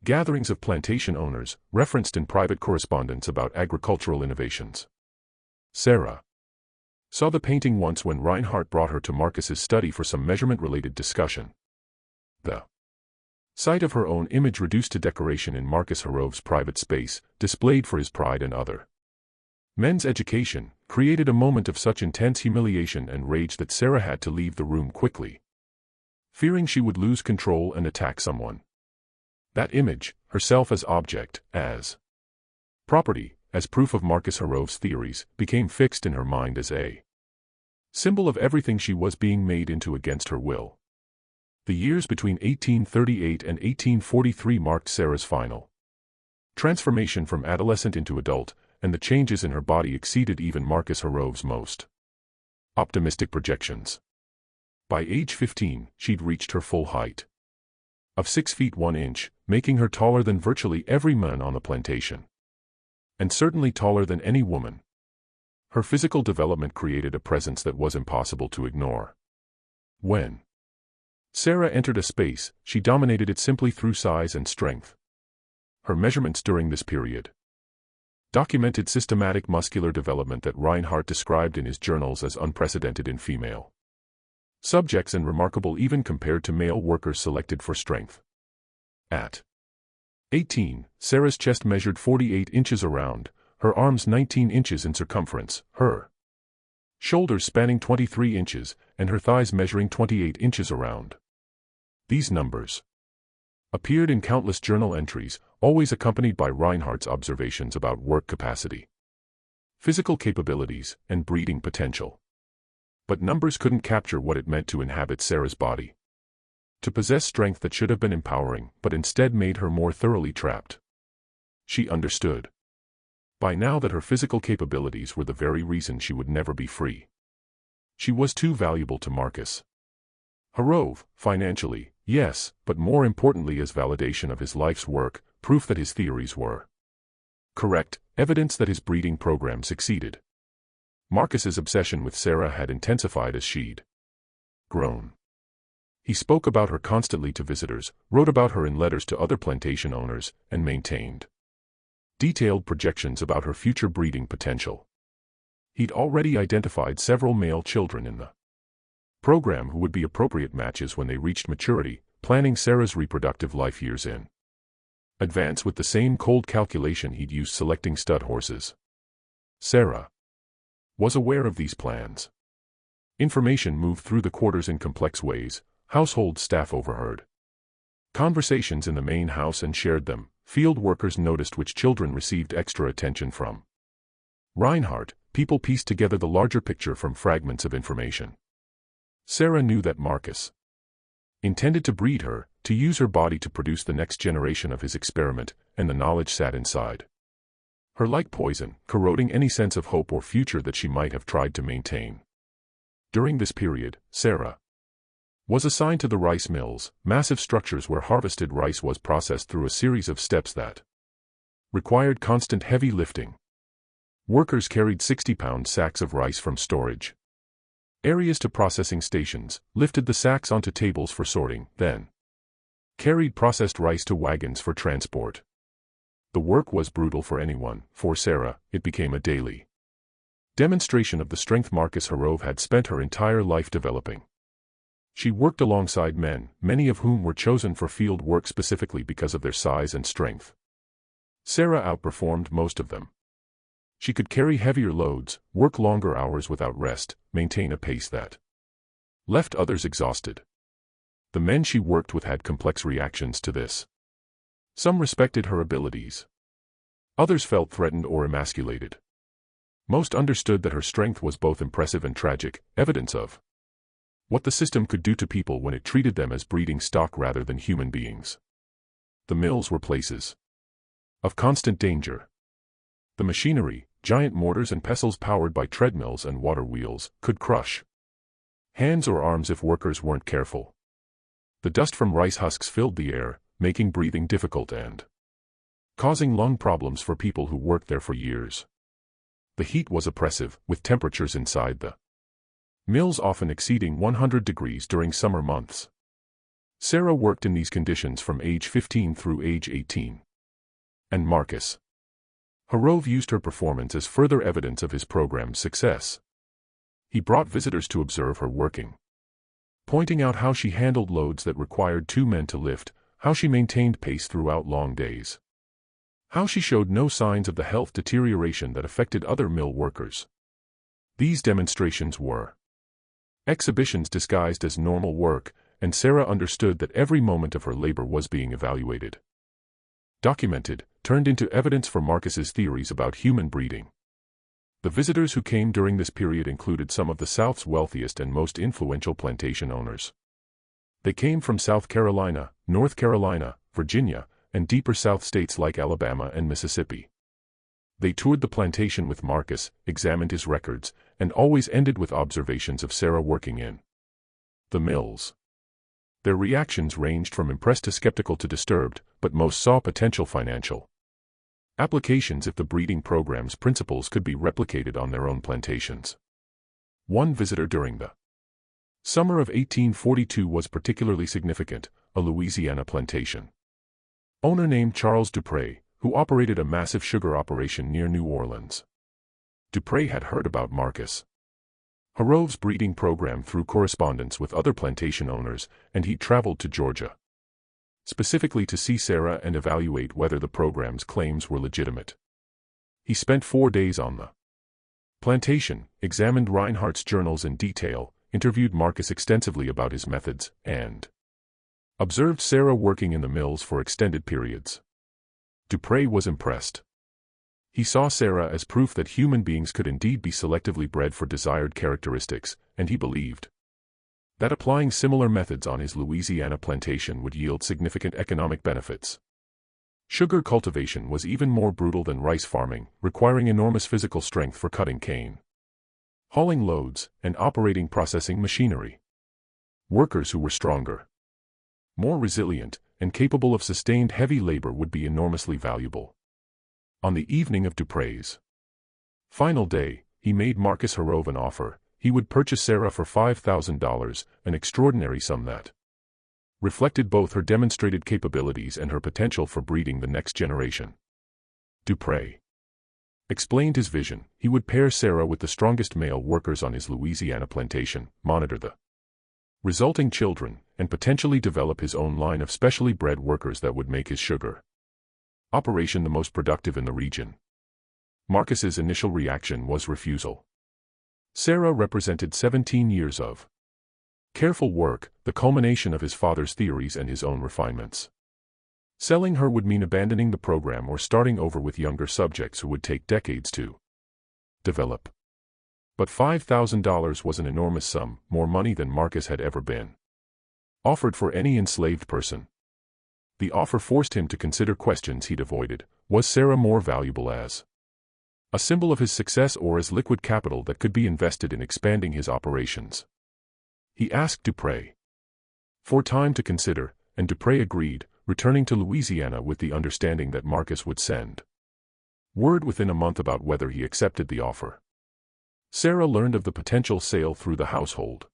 Speaker 1: gatherings of plantation owners, referenced in private correspondence about agricultural innovations. Sarah saw the painting once when Reinhardt brought her to Marcus's study for some measurement-related discussion. The sight of her own image reduced to decoration in Marcus Harrove's private space, displayed for his pride and other men's education, created a moment of such intense humiliation and rage that Sarah had to leave the room quickly, fearing she would lose control and attack someone. That image, herself as object, as property, as proof of Marcus Harrove's theories, became fixed in her mind as a symbol of everything she was being made into against her will. The years between 1838 and 1843 marked Sarah's final transformation from adolescent into adult, and the changes in her body exceeded even Marcus Harrove's most optimistic projections. By age 15, she'd reached her full height of 6 feet 1 inch, making her taller than virtually every man on the plantation, and certainly taller than any woman. Her physical development created a presence that was impossible to ignore. When Sarah entered a space, she dominated it simply through size and strength. Her measurements during this period documented systematic muscular development that Reinhardt described in his journals as unprecedented in female subjects and remarkable even compared to male workers selected for strength. At 18, Sarah's chest measured 48 inches around, her arms 19 inches in circumference, her shoulders spanning 23 inches, and her thighs measuring 28 inches around. These numbers appeared in countless journal entries, always accompanied by Reinhardt's observations about work capacity, physical capabilities, and breeding potential. But numbers couldn't capture what it meant to inhabit Sarah's body. To possess strength that should have been empowering, but instead made her more thoroughly trapped. She understood by now that her physical capabilities were the very reason she would never be free. She was too valuable to Marcus Harrove, financially, yes, but more importantly as validation of his life's work, proof that his theories were correct, evidence that his breeding program succeeded. Marcus's obsession with Sarah had intensified as she'd grown. He spoke about her constantly to visitors, wrote about her in letters to other plantation owners, and maintained detailed projections about her future breeding potential. He'd already identified several male children in the program who would be appropriate matches when they reached maturity, planning Sarah's reproductive life years in advance with the same cold calculation he'd used selecting stud horses. Sarah was aware of these plans. Information moved through the quarters in complex ways. Household staff overheard conversations in the main house and shared them. Field workers noticed which children received extra attention from Reinhardt. People pieced together the larger picture from fragments of information. Sarah knew that Marcus intended to breed her, to use her body to produce the next generation of his experiment, and the knowledge sat inside her like poison, corroding any sense of hope or future that she might have tried to maintain. During this period, Sarah was assigned to the rice mills, massive structures where harvested rice was processed through a series of steps that required constant heavy lifting. Workers carried 60-pound sacks of rice from storage areas to processing stations, lifted the sacks onto tables for sorting, then carried processed rice to wagons for transport. The work was brutal for anyone. For Sarah, it became a daily demonstration of the strength Marcus Harov had spent her entire life developing. She worked alongside men, many of whom were chosen for field work specifically because of their size and strength. Sarah outperformed most of them. She could carry heavier loads, work longer hours without rest, maintain a pace that left others exhausted. The men she worked with had complex reactions to this. Some respected her abilities. Others felt threatened or emasculated. Most understood that her strength was both impressive and tragic, evidence of what the system could do to people when it treated them as breeding stock rather than human beings. The mills were places of constant danger. The machinery, giant mortars and pestles powered by treadmills and water wheels, could crush hands or arms if workers weren't careful. The dust from rice husks filled the air, making breathing difficult and causing lung problems for people who worked there for years. The heat was oppressive, with temperatures inside the mills often exceeding 100 degrees during summer months. Sarah worked in these conditions from age 15 through age 18. And Marcus Harov used her performance as further evidence of his program's success. He brought visitors to observe her working, pointing out how she handled loads that required 2 men to lift, how she maintained pace throughout long days, how she showed no signs of the health deterioration that affected other mill workers. These demonstrations were exhibitions disguised as normal work, and Sarah understood that every moment of her labor was being evaluated, documented, turned into evidence for Marcus's theories about human breeding. The visitors who came during this period included some of the South's wealthiest and most influential plantation owners. They came from South Carolina, North Carolina, Virginia, and deeper South states like Alabama and Mississippi. They toured the plantation with Marcus, examined his records, and always ended with observations of Sarah working in the mills. Their reactions ranged from impressed to skeptical to disturbed, but most saw potential financial applications if the breeding program's principles could be replicated on their own plantations. One visitor during the summer of 1842 was particularly significant, a Louisiana plantation owner named Charles Dupré, who operated a massive sugar operation near New Orleans. Dupré had heard about Marcus Harov's breeding program through correspondence with other plantation owners, and he traveled to Georgia specifically to see Sarah and evaluate whether the program's claims were legitimate. He spent 4 days on the plantation, examined Reinhardt's journals in detail, interviewed Marcus extensively about his methods, and observed Sarah working in the mills for extended periods. Dupré was impressed. He saw Sarah as proof that human beings could indeed be selectively bred for desired characteristics, and he believed that applying similar methods on his Louisiana plantation would yield significant economic benefits. Sugar cultivation was even more brutal than rice farming, requiring enormous physical strength for cutting cane, hauling loads, and operating processing machinery. Workers who were stronger, more resilient, and capable of sustained heavy labor would be enormously valuable. On the evening of Dupré's final day, he made Marcus Harov an offer. He would purchase Sarah for $5,000, an extraordinary sum that reflected both her demonstrated capabilities and her potential for breeding the next generation. Dupré explained his vision. He would pair Sarah with the strongest male workers on his Louisiana plantation, monitor the resulting children, and potentially develop his own line of specially bred workers that would make his sugar operation the most productive in the region. Marcus's initial reaction was refusal. Sarah represented 17 years of careful work, the culmination of his father's theories and his own refinements. Selling her would mean abandoning the program or starting over with younger subjects who would take decades to develop. But $5,000 was an enormous sum, more money than Marcus had ever been offered for any enslaved person. The offer forced him to consider questions he'd avoided. Was Sarah more valuable as a symbol of his success or as liquid capital that could be invested in expanding his operations? He asked Dupré for time to consider, and Dupré agreed, returning to Louisiana with the understanding that Marcus would send word within a month about whether he accepted the offer. Sarah learned of the potential sale through the household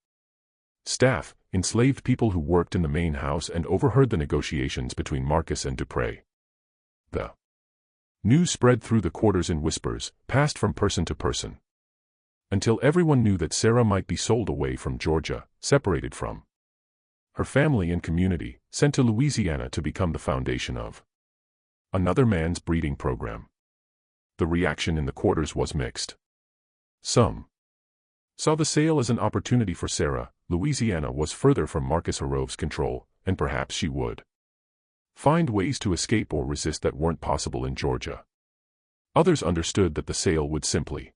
Speaker 1: staff, enslaved people who worked in the main house, and overheard the negotiations between Marcus and Dupré. The news spread through the quarters in whispers, passed from person to person, until everyone knew that Sarah might be sold away from Georgia, separated from her family and community, sent to Louisiana to become the foundation of another man's breeding program. The reaction in the quarters was mixed. Some saw the sale as an opportunity for Sarah. Louisiana was further from Marcus Herove's control, and perhaps she would find ways to escape or resist that weren't possible in Georgia. Others understood that the sale would simply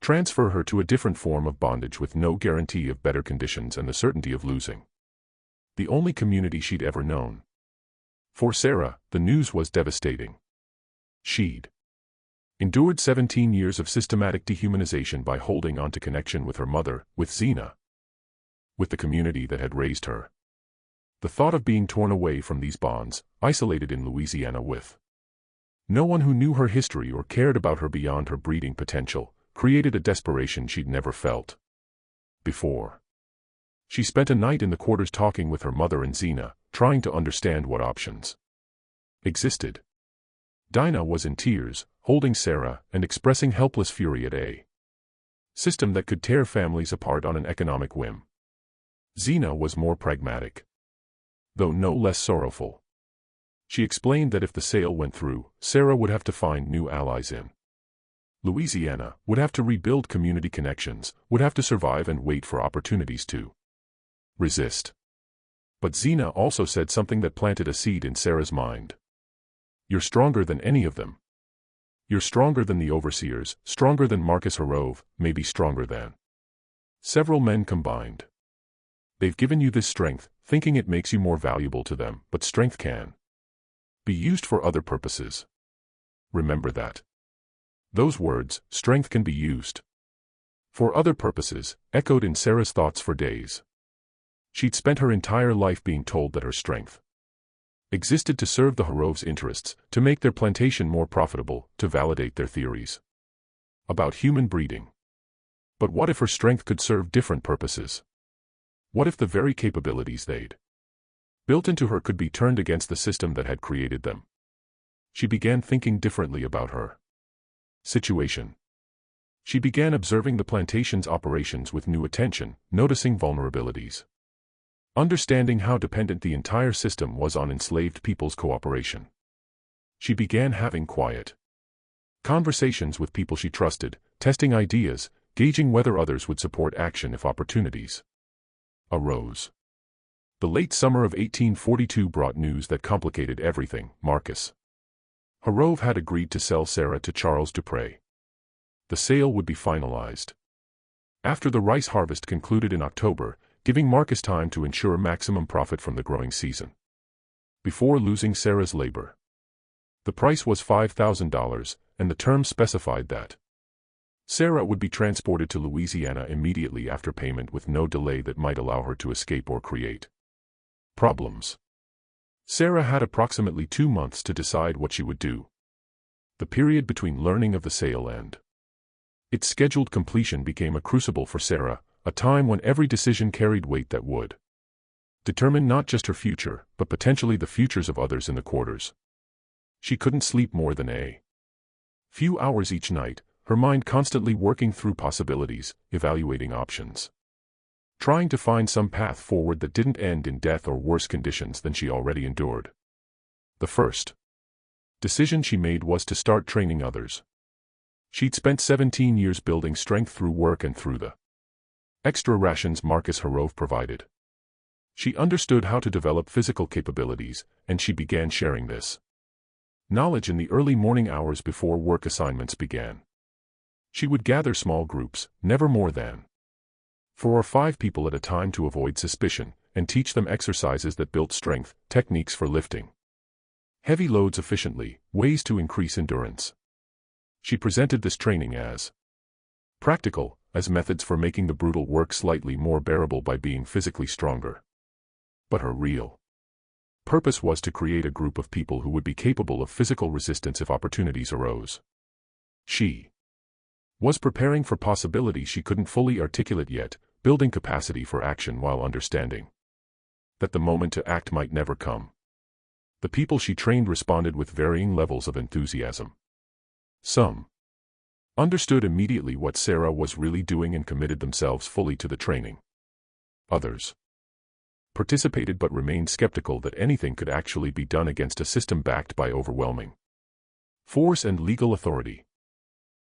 Speaker 1: transfer her to a different form of bondage with no guarantee of better conditions and the certainty of losing the only community she'd ever known. For Sarah, the news was devastating. She'd endured 17 years of systematic dehumanization by holding on to connection with her mother, with Zena, with the community that had raised her. The thought of being torn away from these bonds, isolated in Louisiana with no one who knew her history or cared about her beyond her breeding potential, created a desperation she'd never felt before. She spent a night in the quarters talking with her mother and Zena, trying to understand what options existed. Dinah was in tears, holding Sarah and expressing helpless fury at a system that could tear families apart on an economic whim. Zena was more pragmatic, though no less sorrowful. She explained that if the sale went through, Sarah would have to find new allies in Louisiana, would have to rebuild community connections, would have to survive and wait for opportunities to resist. But Zena also said something that planted a seed in Sarah's mind. You're stronger than any of them. You're stronger than the overseers, stronger than Marcus Herove, maybe stronger than several men combined. They've given you this strength, thinking it makes you more valuable to them, but strength can be used for other purposes. Remember that. Those words, strength can be used for other purposes, echoed in Sarah's thoughts for days. She'd spent her entire life being told that her strength existed to serve the Heroves' interests, to make their plantation more profitable, to validate their theories about human breeding. But what if her strength could serve different purposes? What if the very capabilities they'd built into her could be turned against the system that had created them? She began thinking differently about her situation. She began observing the plantation's operations with new attention, noticing vulnerabilities, understanding how dependent the entire system was on enslaved people's cooperation. She began having quiet conversations with people she trusted, testing ideas, gauging whether others would support action if opportunities arose. The late summer of 1842 brought news that complicated everything. Marcus Herove had agreed to sell Sarah to Charles Dupré. The sale would be finalized after the rice harvest concluded in October, giving Marcus time to ensure maximum profit from the growing season before losing Sarah's labor. The price was $5,000, and the terms specified that Sarah would be transported to Louisiana immediately after payment with no delay that might allow her to escape or create problems. Sarah had approximately 2 months to decide what she would do. The period between learning of the sale and its scheduled completion became a crucible for Sarah, a time when every decision carried weight that would determine not just her future, but potentially the futures of others in the quarters. She couldn't sleep more than a Few hours each night, her mind constantly working through possibilities, evaluating options. Trying to find some path forward that didn't end in death or worse conditions than she already endured. The first decision she made was to start training others. She'd spent 17 years building strength through work and through the extra rations Marcus Harov provided. She understood how to develop physical capabilities, and she began sharing this knowledge in the early morning hours before work assignments began. She would gather small groups, never more than 4 or 5 people at a time to avoid suspicion, and teach them exercises that built strength, techniques for lifting heavy loads efficiently, ways to increase endurance. She presented this training as practical, as methods for making the brutal work slightly more bearable by being physically stronger. But her real purpose was to create a group of people who would be capable of physical resistance if opportunities arose. She was preparing for possibilities she couldn't fully articulate yet, building capacity for action while understanding that the moment to act might never come. The people she trained responded with varying levels of enthusiasm. Some understood immediately what Sarah was really doing and committed themselves fully to the training. Others participated but remained skeptical that anything could actually be done against a system backed by overwhelming force and legal authority.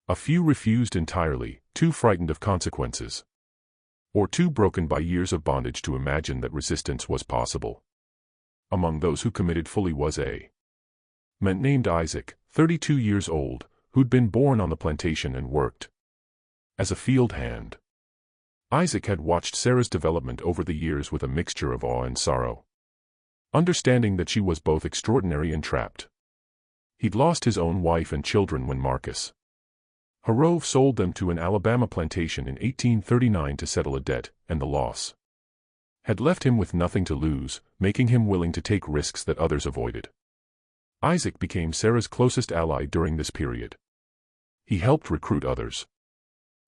Speaker 1: A few refused entirely, too frightened of consequences, or too broken by years of bondage to imagine that resistance was possible. Among those who committed fully was a man named Isaac, 32 years old, who'd been born on the plantation and worked as a field hand. Isaac had watched Sarah's development over the years with a mixture of awe and sorrow, understanding that she was both extraordinary and trapped. He'd lost his own wife and children when Marcus Harov sold them to an Alabama plantation in 1839 to settle a debt, and the loss had left him with nothing to lose, making him willing to take risks that others avoided. Isaac became Sarah's closest ally during this period. He helped recruit others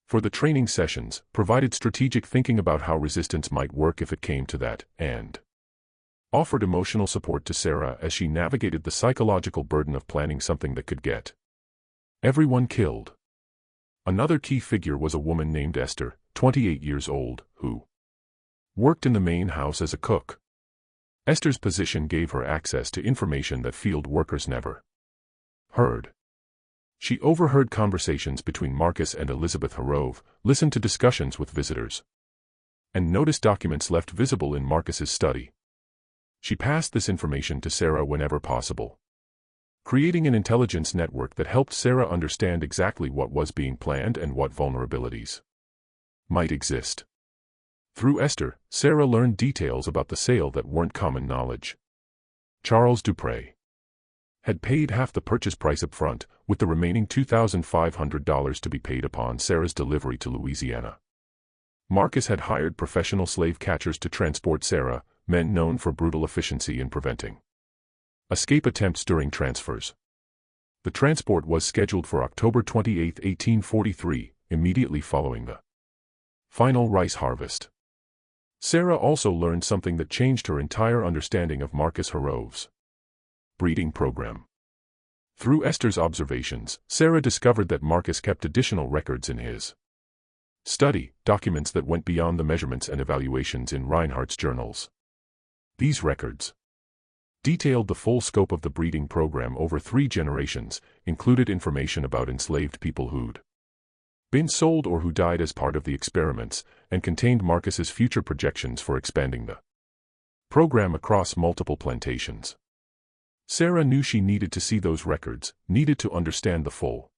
Speaker 1: for the training sessions, provided strategic thinking about how resistance might work if it came to that, and offered emotional support to Sarah as she navigated the psychological burden of planning something that could get everyone killed. Another key figure was a woman named Esther, 28 years old, who worked in the main house as a cook. Esther's position gave her access to information that field workers never heard. She overheard conversations between Marcus and Elizabeth Harov, listened to discussions with visitors, and noticed documents left visible in Marcus's study. She passed this information to Sarah whenever possible, creating an intelligence network that helped Sarah understand exactly what was being planned and what vulnerabilities might exist. Through Esther, Sarah learned details about the sale that weren't common knowledge. Charles Dupre had paid half the purchase price up front, with the remaining $2,500 to be paid upon Sarah's delivery to Louisiana. Marcus had hired professional slave catchers to transport Sarah, men known for brutal efficiency in preventing escape attempts during transfers. The transport was scheduled for October 28, 1843, immediately following the final rice harvest. Sarah also learned something that changed her entire understanding of Marcus Harov's breeding program. Through Esther's observations, Sarah discovered that Marcus kept additional records in his study, documents that went beyond the measurements and evaluations in Reinhardt's journals. These records detailed the full scope of the breeding program over 3 generations, included information about enslaved people who'd been sold or who died as part of the experiments, and contained Marcus's future projections for expanding the program across multiple plantations. Sarah knew she needed to see those records, needed to understand the full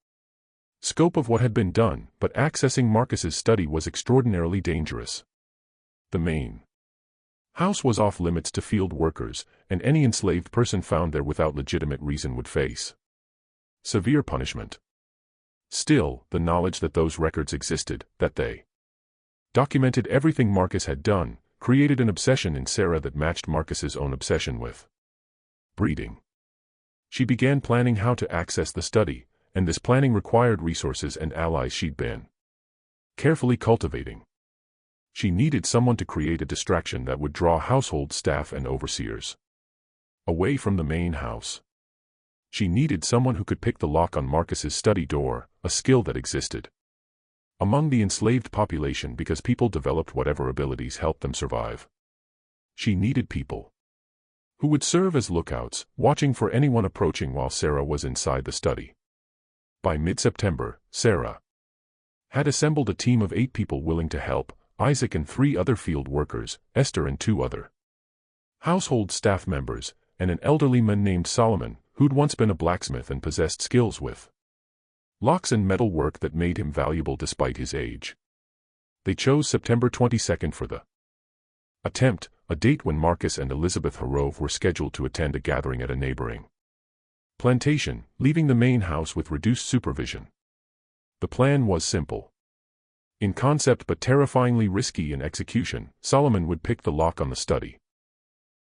Speaker 1: scope of what had been done, but accessing Marcus's study was extraordinarily dangerous. The main house was off limits to field workers, and any enslaved person found there without legitimate reason would face severe punishment. Still, the knowledge that those records existed, that they documented everything Marcus had done, created an obsession in Sarah that matched Marcus's own obsession with breeding. She began planning how to access the study, and this planning required resources and allies she'd been carefully cultivating. She needed someone to create a distraction that would draw household staff and overseers away from the main house. She needed someone who could pick the lock on Marcus's study door, a skill that existed among the enslaved population because people developed whatever abilities helped them survive. She needed people who would serve as lookouts, watching for anyone approaching while Sarah was inside the study. By mid-September, Sarah had assembled a team of 8 people willing to help: Isaac and 3 other field workers, Esther and 2 other household staff members, and an elderly man named Solomon, who'd once been a blacksmith and possessed skills with locks and metal work that made him valuable despite his age. They chose September 22nd for the attempt, a date when Marcus and Elizabeth Harrove were scheduled to attend a gathering at a neighboring plantation, leaving the main house with reduced supervision. The plan was simple in concept but terrifyingly risky in execution. Solomon would pick the lock on the study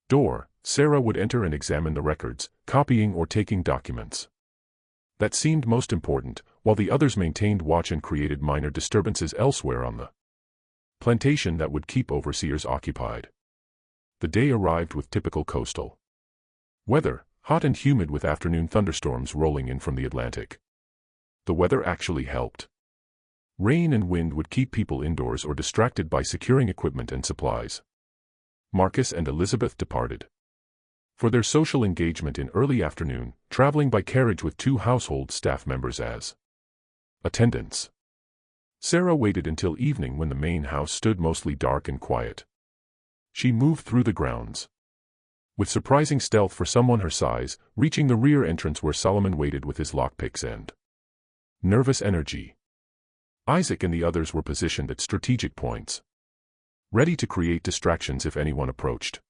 Speaker 1: door. Sarah would enter and examine the records, copying or taking documents that seemed most important, while the others maintained watch and created minor disturbances elsewhere on the plantation that would keep overseers occupied. The day arrived with typical coastal weather, hot and humid with afternoon thunderstorms rolling in from the Atlantic. The weather actually helped. Rain and wind would keep people indoors or distracted by securing equipment and supplies. Marcus and Elizabeth departed for their social engagement in early afternoon, traveling by carriage with 2 household staff members as attendants. Sarah waited until evening when the main house stood mostly dark and quiet. She moved through the grounds with surprising stealth for someone her size, reaching the rear entrance where Solomon waited with his lockpicks and nervous energy. Isaac and the others were positioned at strategic points, ready to create distractions if anyone approached.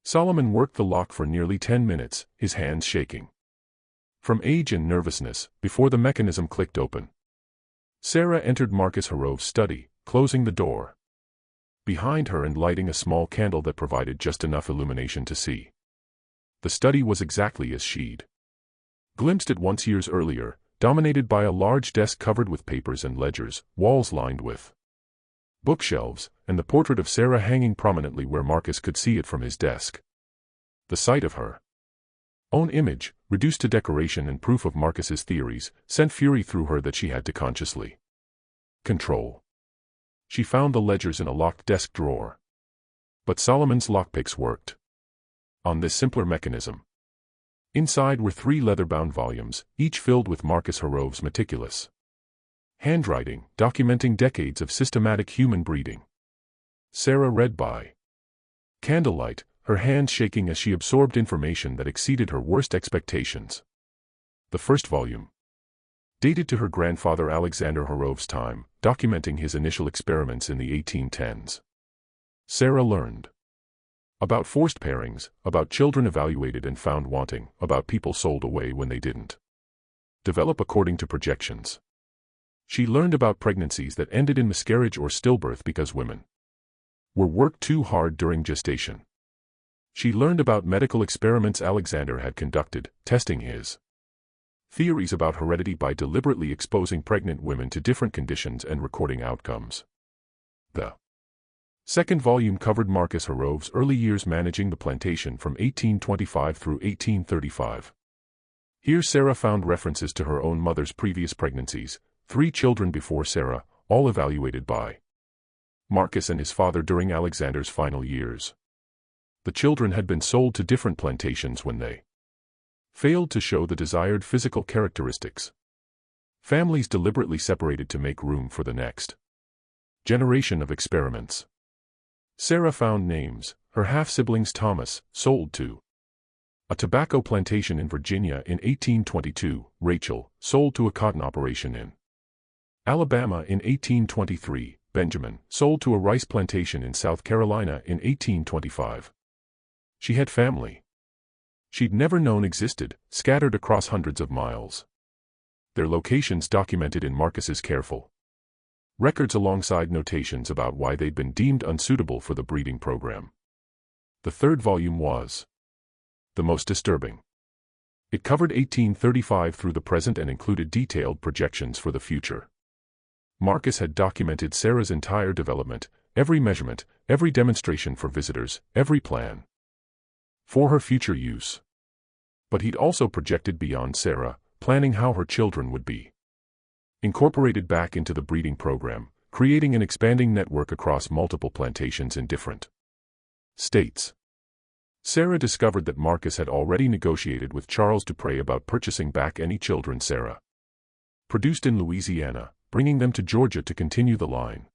Speaker 1: Solomon worked the lock for nearly 10 minutes, his hands shaking from age and nervousness, before the mechanism clicked open. Sarah entered Marcus Harrove's study, closing the door behind her and lighting a small candle that provided just enough illumination to see. The study was exactly as she'd glimpsed it once years earlier, dominated by a large desk covered with papers and ledgers, walls lined with bookshelves, and the portrait of Sarah hanging prominently where Marcus could see it from his desk. The sight of her own image, reduced to decoration and proof of Marcus's theories, sent fury through her that she had to consciously control. She found the ledgers in a locked desk drawer. But Solomon's lockpicks worked on this simpler mechanism. Inside were 3 leather-bound volumes, each filled with Marcus Harrove's meticulous handwriting, documenting decades of systematic human breeding. Sarah read by candlelight, her hands shaking as she absorbed information that exceeded her worst expectations. The first volume, dated to her grandfather Alexander Harrove's time, documenting his initial experiments in the 1810s. Sarah learned about forced pairings, about children evaluated and found wanting, about people sold away when they didn't develop according to projections. She learned about pregnancies that ended in miscarriage or stillbirth because women were worked too hard during gestation. She learned about medical experiments Alexander had conducted, testing his theories about heredity by deliberately exposing pregnant women to different conditions and recording outcomes. The second volume covered Marcus Harrove's early years managing the plantation from 1825 through 1835. Here Sarah found references to her own mother's previous pregnancies, 3 children before Sarah, all evaluated by Marcus and his father during Alexander's final years. The children had been sold to different plantations when they failed to show the desired physical characteristics. Families deliberately separated to make room for the next generation of experiments. Sarah found names: her half-siblings Thomas, sold to a tobacco plantation in Virginia in 1822, Rachel, sold to a cotton operation in Alabama in 1823, Benjamin, sold to a rice plantation in South Carolina in 1825. She had family she'd never known existed, scattered across hundreds of miles. Their locations documented in Marcus's careful records alongside notations about why they'd been deemed unsuitable for the breeding program. The third volume was the most disturbing. It covered 1835 through the present and included detailed projections for the future. Marcus had documented Sarah's entire development, every measurement, every demonstration for visitors, every plan for her future use. But he'd also projected beyond Sarah, planning how her children would be incorporated back into the breeding program, creating an expanding network across multiple plantations in different states. Sarah discovered that Marcus had already negotiated with Charles Dupree about purchasing back any children Sarah produced in Louisiana, bringing them to Georgia to continue the line.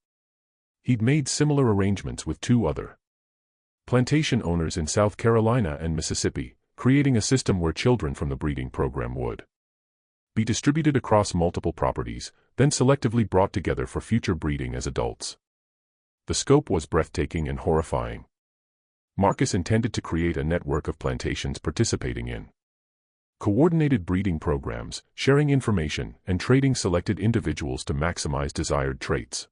Speaker 1: He'd made similar arrangements with 2 other plantation owners in South Carolina and Mississippi, creating a system where children from the breeding program would be distributed across multiple properties, then selectively brought together for future breeding as adults. The scope was breathtaking and horrifying. Marcus intended to create a network of plantations participating in coordinated breeding programs, sharing information, and trading selected individuals to maximize desired traits.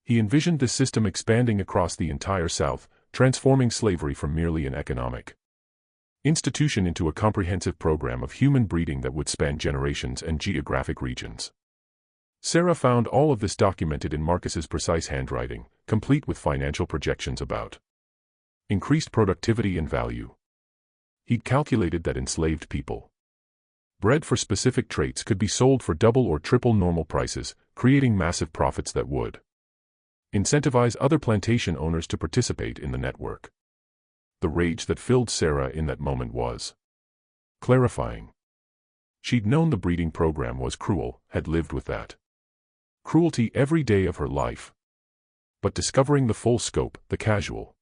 Speaker 1: He envisioned this system expanding across the entire South, transforming slavery from merely an economic institution into a comprehensive program of human breeding that would span generations and geographic regions. Sarah found all of this documented in Marcus's precise handwriting, complete with financial projections about increased productivity and value. He'd calculated that enslaved people bred for specific traits could be sold for double or triple normal prices, creating massive profits that would incentivize other plantation owners to participate in the network. The rage that filled Sarah in that moment was clarifying. She'd known the breeding program was cruel, had lived with that cruelty every day of her life. But discovering the full scope, the casual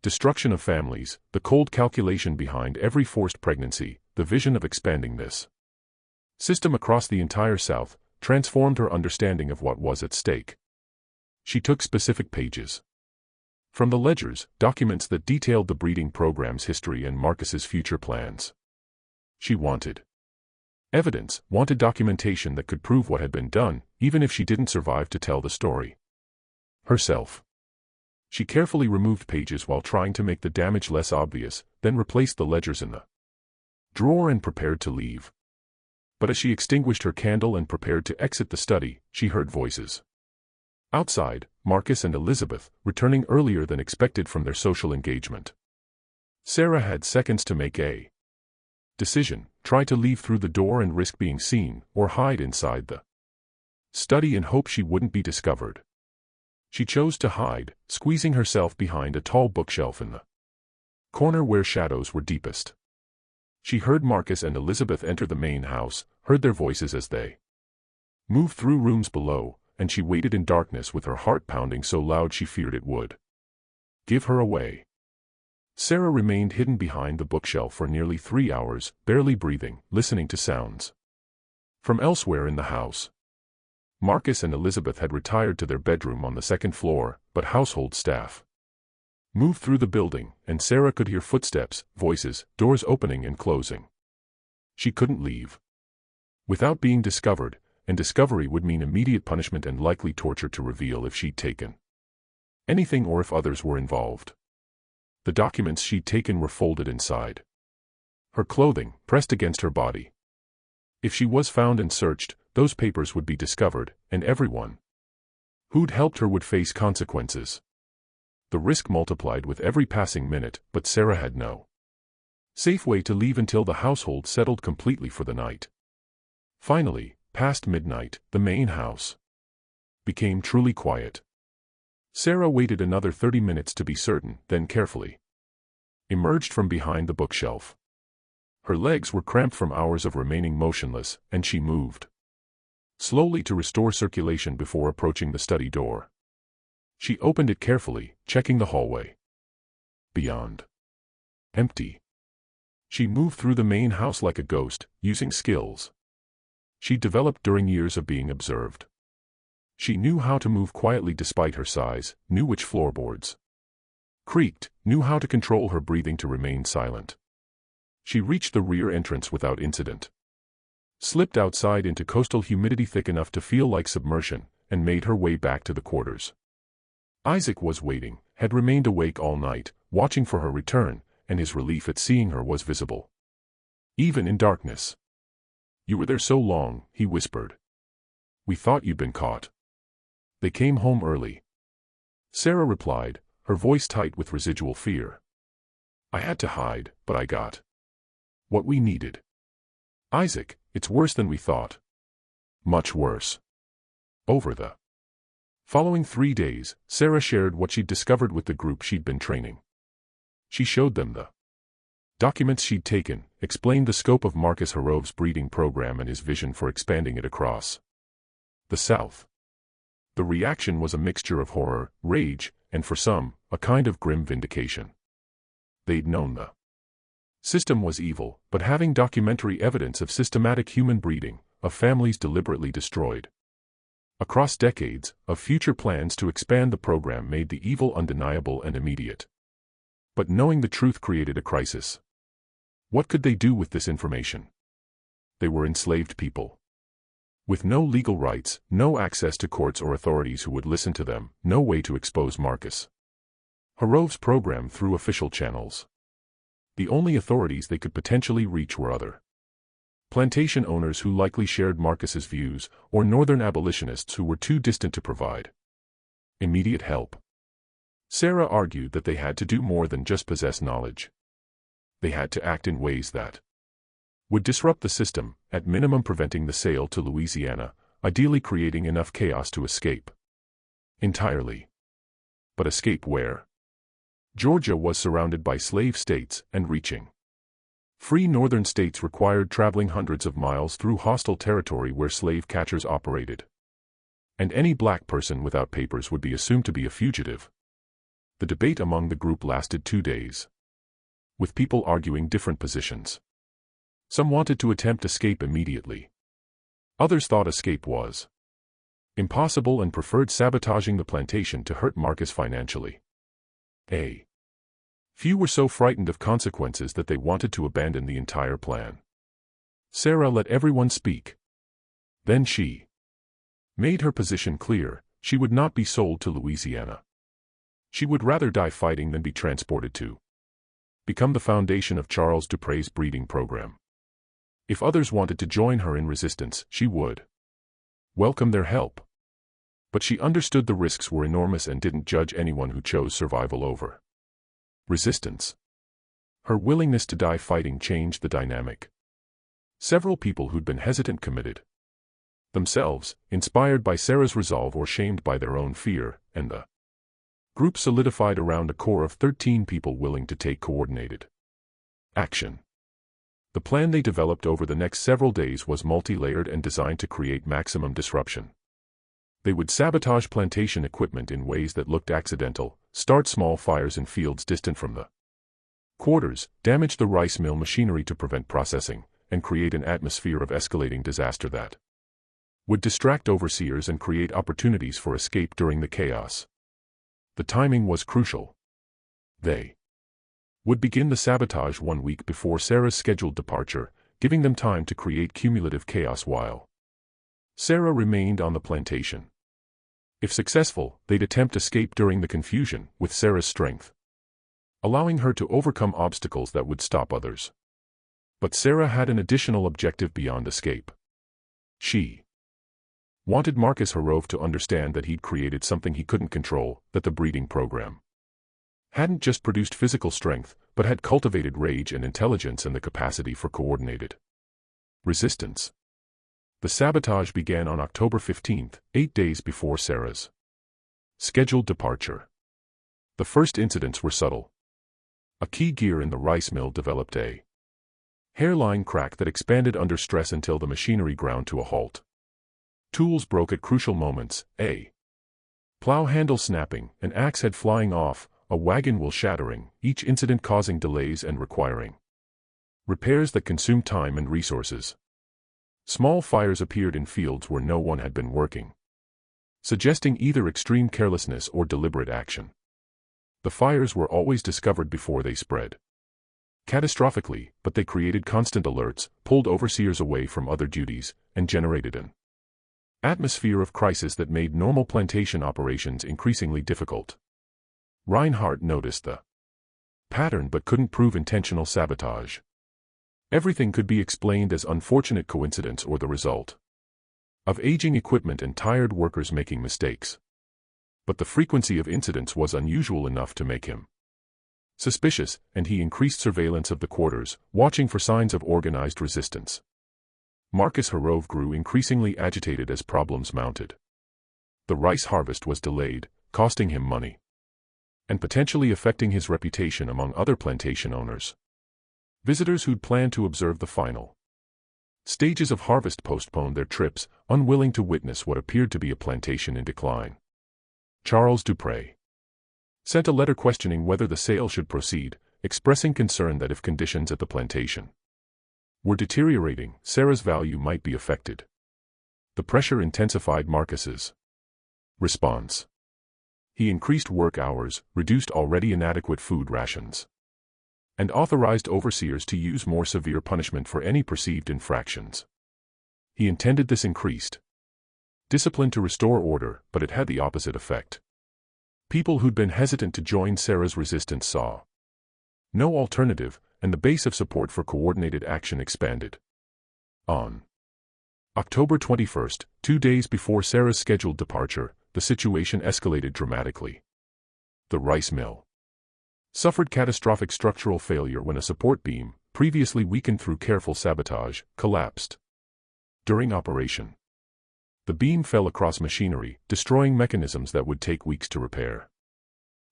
Speaker 1: destruction of families, the cold calculation behind every forced pregnancy, the vision of expanding this system across the entire South, transformed her understanding of what was at stake. She took specific pages from the ledgers, documents that detailed the breeding program's history and Marcus's future plans. She wanted evidence, wanted documentation that could prove what had been done, even if she didn't survive to tell the story herself. She carefully removed pages while trying to make the damage less obvious, then replaced the ledgers in the drawer and prepared to leave. But as she extinguished her candle and prepared to exit the study, she heard voices outside, Marcus and Elizabeth, returning earlier than expected from their social engagement. Sarah had seconds to make a decision: try to leave through the door and risk being seen, or hide inside the study and hope she wouldn't be discovered. She chose to hide, squeezing herself behind a tall bookshelf in the corner where shadows were deepest. She heard Marcus and Elizabeth enter the main house, heard their voices as they moved through rooms below, and she waited in darkness with her heart pounding so loud she feared it would give her away. Sarah remained hidden behind the bookshelf for nearly 3 hours, barely breathing, listening to sounds from elsewhere in the house. Marcus and Elizabeth had retired to their bedroom on the 2nd floor, but household staff moved through the building, and Sarah could hear footsteps, voices, doors opening and closing. She couldn't leave without being discovered, and discovery would mean immediate punishment and likely torture to reveal if she'd taken anything or if others were involved. The documents she'd taken were folded inside her clothing, pressed against her body. If she was found and searched, those papers would be discovered, and everyone who'd helped her would face consequences. The risk multiplied with every passing minute, but Sarah had no safe way to leave until the household settled completely for the night. Finally, past midnight, the main house became truly quiet. Sarah waited another 30 minutes to be certain, then carefully emerged from behind the bookshelf. Her legs were cramped from hours of remaining motionless, and she moved slowly to restore circulation before approaching the study door. She opened it carefully, checking the hallway. Beyond. Empty. She moved through the main house like a ghost, using skills she developed during years of being observed. She knew how to move quietly despite her size, knew which floorboards creaked, knew how to control her breathing to remain silent. She reached the rear entrance without incident, slipped outside into coastal humidity thick enough to feel like submersion, and made her way back to the quarters. Isaac was waiting, had remained awake all night, watching for her return, and his relief at seeing her was visible, even in darkness. "You were there so long," he whispered. "We thought you'd been caught." "They came home early," Sarah replied, her voice tight with residual fear. "I had to hide, but I got What we needed. Isaac, it's worse than we thought. Much worse. Over the following 3 days, Sarah shared what she'd discovered with the group she'd been training. She showed them the documents she'd taken, explained the scope of Marcus Harov's breeding program and his vision for expanding it across the South. The reaction was a mixture of horror, rage, and for some, a kind of grim vindication. They'd known the system was evil, but having documentary evidence of systematic human breeding, of families deliberately destroyed across decades, of future plans to expand the program made the evil undeniable and immediate. But knowing the truth created a crisis. What could they do with this information? They were enslaved people. With no legal rights, no access to courts or authorities who would listen to them, no way to expose Marcus Harov's program through official channels. The only authorities they could potentially reach were other plantation owners who likely shared Marcus's views, or northern abolitionists who were too distant to provide immediate help. Sarah argued that they had to do more than just possess knowledge. They had to act in ways that would disrupt the system, at minimum preventing the sale to Louisiana, ideally creating enough chaos to escape entirely. But escape where? Georgia was surrounded by slave states, and reaching free northern states required traveling hundreds of miles through hostile territory where slave catchers operated. And any black person without papers would be assumed to be a fugitive. The debate among the group lasted 2 days, with people arguing different positions. Some wanted to attempt escape immediately. Others thought escape was impossible and preferred sabotaging the plantation to hurt Marcus financially. Few were so frightened of consequences that they wanted to abandon the entire plan. Sarah let everyone speak. Then she made her position clear: she would not be sold to Louisiana. She would rather die fighting than be transported to become the foundation of Charles Dupre's breeding program. If others wanted to join her in resistance, she would welcome their help. But she understood the risks were enormous and didn't judge anyone who chose survival over resistance. Her willingness to die fighting changed the dynamic. Several people who'd been hesitant committed themselves, inspired by Sarah's resolve or shamed by their own fear, and the group solidified around a core of 13 people willing to take coordinated action. The plan they developed over the next several days was multi-layered and designed to create maximum disruption. They would sabotage plantation equipment in ways that looked accidental, start small fires in fields distant from the quarters, damage the rice mill machinery to prevent processing, and create an atmosphere of escalating disaster that would distract overseers and create opportunities for escape during the chaos. The timing was crucial. They would begin the sabotage 1 week before Sarah's scheduled departure, giving them time to create cumulative chaos while Sarah remained on the plantation. If successful, they'd attempt escape during the confusion, with Sarah's strength allowing her to overcome obstacles that would stop others. But Sarah had an additional objective beyond escape. She wanted Marcus Harov to understand that he'd created something he couldn't control, that the breeding program hadn't just produced physical strength, but had cultivated rage and intelligence and the capacity for coordinated resistance. The sabotage began on October 15, 8 days before Sarah's scheduled departure. The first incidents were subtle. A key gear in the rice mill developed a hairline crack that expanded under stress until the machinery ground to a halt. Tools broke at crucial moments, a plow handle snapping, an axe head flying off, a wagon wheel shattering, each incident causing delays and requiring repairs that consumed time and resources. Small fires appeared in fields where no one had been working, suggesting either extreme carelessness or deliberate action. The fires were always discovered before they spread catastrophically, but they created constant alerts, pulled overseers away from other duties, and generated an atmosphere of crisis that made normal plantation operations increasingly difficult. Reinhardt noticed the pattern but couldn't prove intentional sabotage. Everything could be explained as unfortunate coincidence or the result of aging equipment and tired workers making mistakes. But the frequency of incidents was unusual enough to make him Suspicious, and he increased surveillance of the quarters, watching for signs of organized resistance. Marcus Harov grew increasingly agitated as problems mounted. The rice harvest was delayed, costing him money, and potentially affecting his reputation among other plantation owners. Visitors who'd planned to observe the final stages of harvest postponed their trips, unwilling to witness what appeared to be a plantation in decline. Charles Dupre sent a letter questioning whether the sale should proceed, expressing concern that if conditions at the plantation were deteriorating, Sarah's value might be affected. The pressure intensified Marcus's response. He increased work hours, reduced already inadequate food rations, and authorized overseers to use more severe punishment for any perceived infractions. He intended this increased discipline to restore order, but it had the opposite effect. People who'd been hesitant to join Sarah's resistance saw no alternative, and the base of support for coordinated action expanded. On October 21st, 2 days before Sarah's scheduled departure, the situation escalated dramatically. The rice mill suffered catastrophic structural failure when a support beam, previously weakened through careful sabotage, collapsed. During operation, the beam fell across machinery, destroying mechanisms that would take weeks to repair.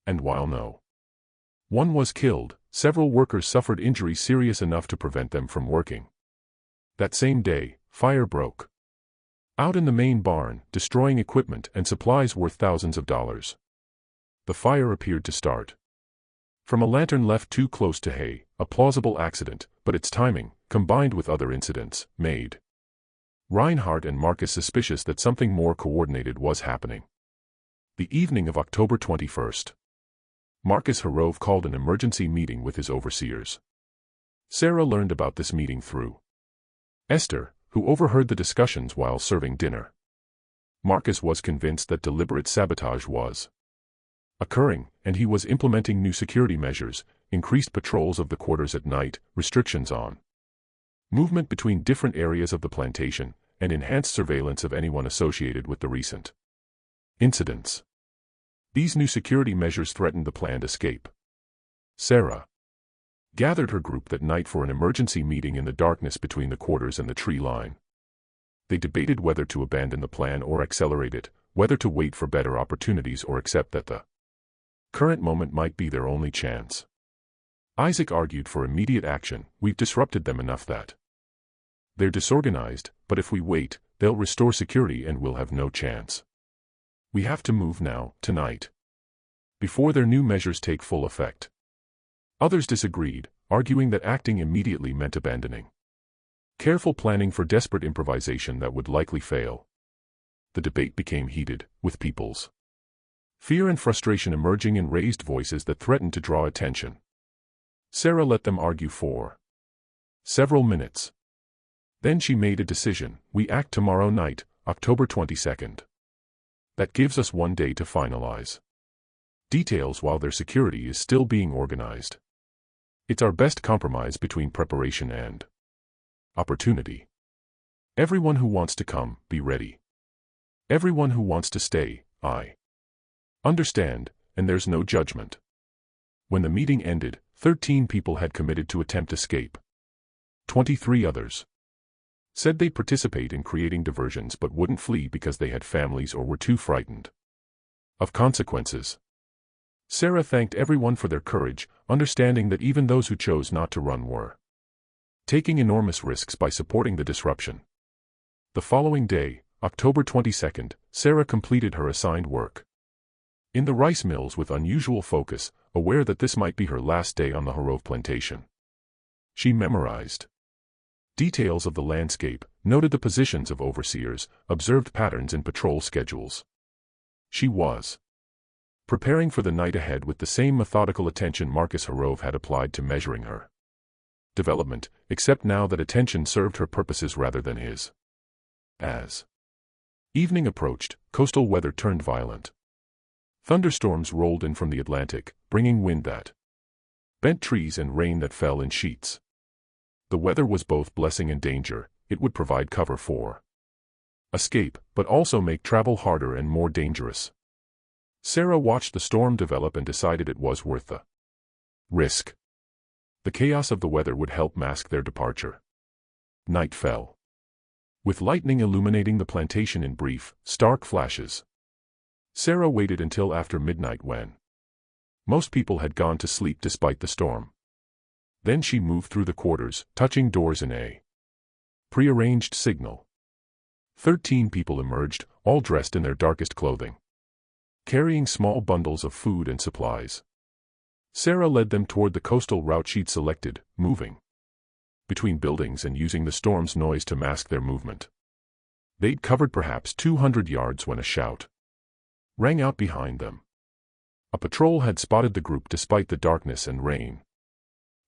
Speaker 1: And while no one was killed, several workers suffered injuries serious enough to prevent them from working. That same day, fire broke out in the main barn, destroying equipment and supplies worth thousands of dollars. The fire appeared to start from a lantern left too close to hay, a plausible accident, but its timing, combined with other incidents, made Reinhardt and Marcus suspicious that something more coordinated was happening. The evening of October 21st, Marcus Harov called an emergency meeting with his overseers. Sarah learned about this meeting through Esther, who overheard the discussions while serving dinner. Marcus was convinced that deliberate sabotage was occurring, and he was implementing new security measures, increased patrols of the quarters at night, restrictions on movement between different areas of the plantation, and enhanced surveillance of anyone associated with the recent incidents. These new security measures threatened the planned escape. Sarah gathered her group that night for an emergency meeting in the darkness between the quarters and the tree line. They debated whether to abandon the plan or accelerate it, whether to wait for better opportunities or accept that the current moment might be their only chance. Isaac argued for immediate action. We've disrupted them enough that they're disorganized, but if we wait, they'll restore security and we'll have no chance. We have to move now, tonight, before their new measures take full effect. Others disagreed, arguing that acting immediately meant abandoning careful planning for desperate improvisation that would likely fail. The debate became heated, with people's fear and frustration emerging in raised voices that threatened to draw attention. Sarah let them argue for several minutes. Then she made a decision. We act tomorrow night, October 22nd. That gives us 1 day to finalize details while their security is still being organized. It's our best compromise between preparation and opportunity. Everyone who wants to come, be ready. Everyone who wants to stay, I understand, and there's no judgment. When the meeting ended, 13 people had committed to attempt escape. 23 others said they'd participate in creating diversions but wouldn't flee because they had families or were too frightened of consequences. Sarah thanked everyone for their courage, understanding that even those who chose not to run were taking enormous risks by supporting the disruption. The following day, October 22nd, Sarah completed her assigned work in the rice mills with unusual focus, aware that this might be her last day on the Harov plantation. She memorized details of the landscape, noted the positions of overseers, observed patterns in patrol schedules. She was preparing for the night ahead with the same methodical attention Marcus Harov had applied to measuring her development, except now that attention served her purposes rather than his. As evening approached, coastal weather turned violent. Thunderstorms rolled in from the Atlantic, bringing wind that bent trees and rain that fell in sheets. The weather was both blessing and danger. It would provide cover for escape, but also make travel harder and more dangerous. Sarah watched the storm develop and decided it was worth the Risk. The chaos of the weather would help mask their departure. Night fell, with lightning illuminating the plantation in brief, stark flashes. Sarah waited until after midnight when most people had gone to sleep despite the storm. Then she moved through the quarters, touching doors in a prearranged signal. 13 people emerged, all dressed in their darkest clothing, carrying small bundles of food and supplies. Sarah led them toward the coastal route she'd selected, moving between buildings and using the storm's noise to mask their movement. They'd covered perhaps 200 yards when a shout rang out behind them. A patrol had spotted the group despite the darkness and rain.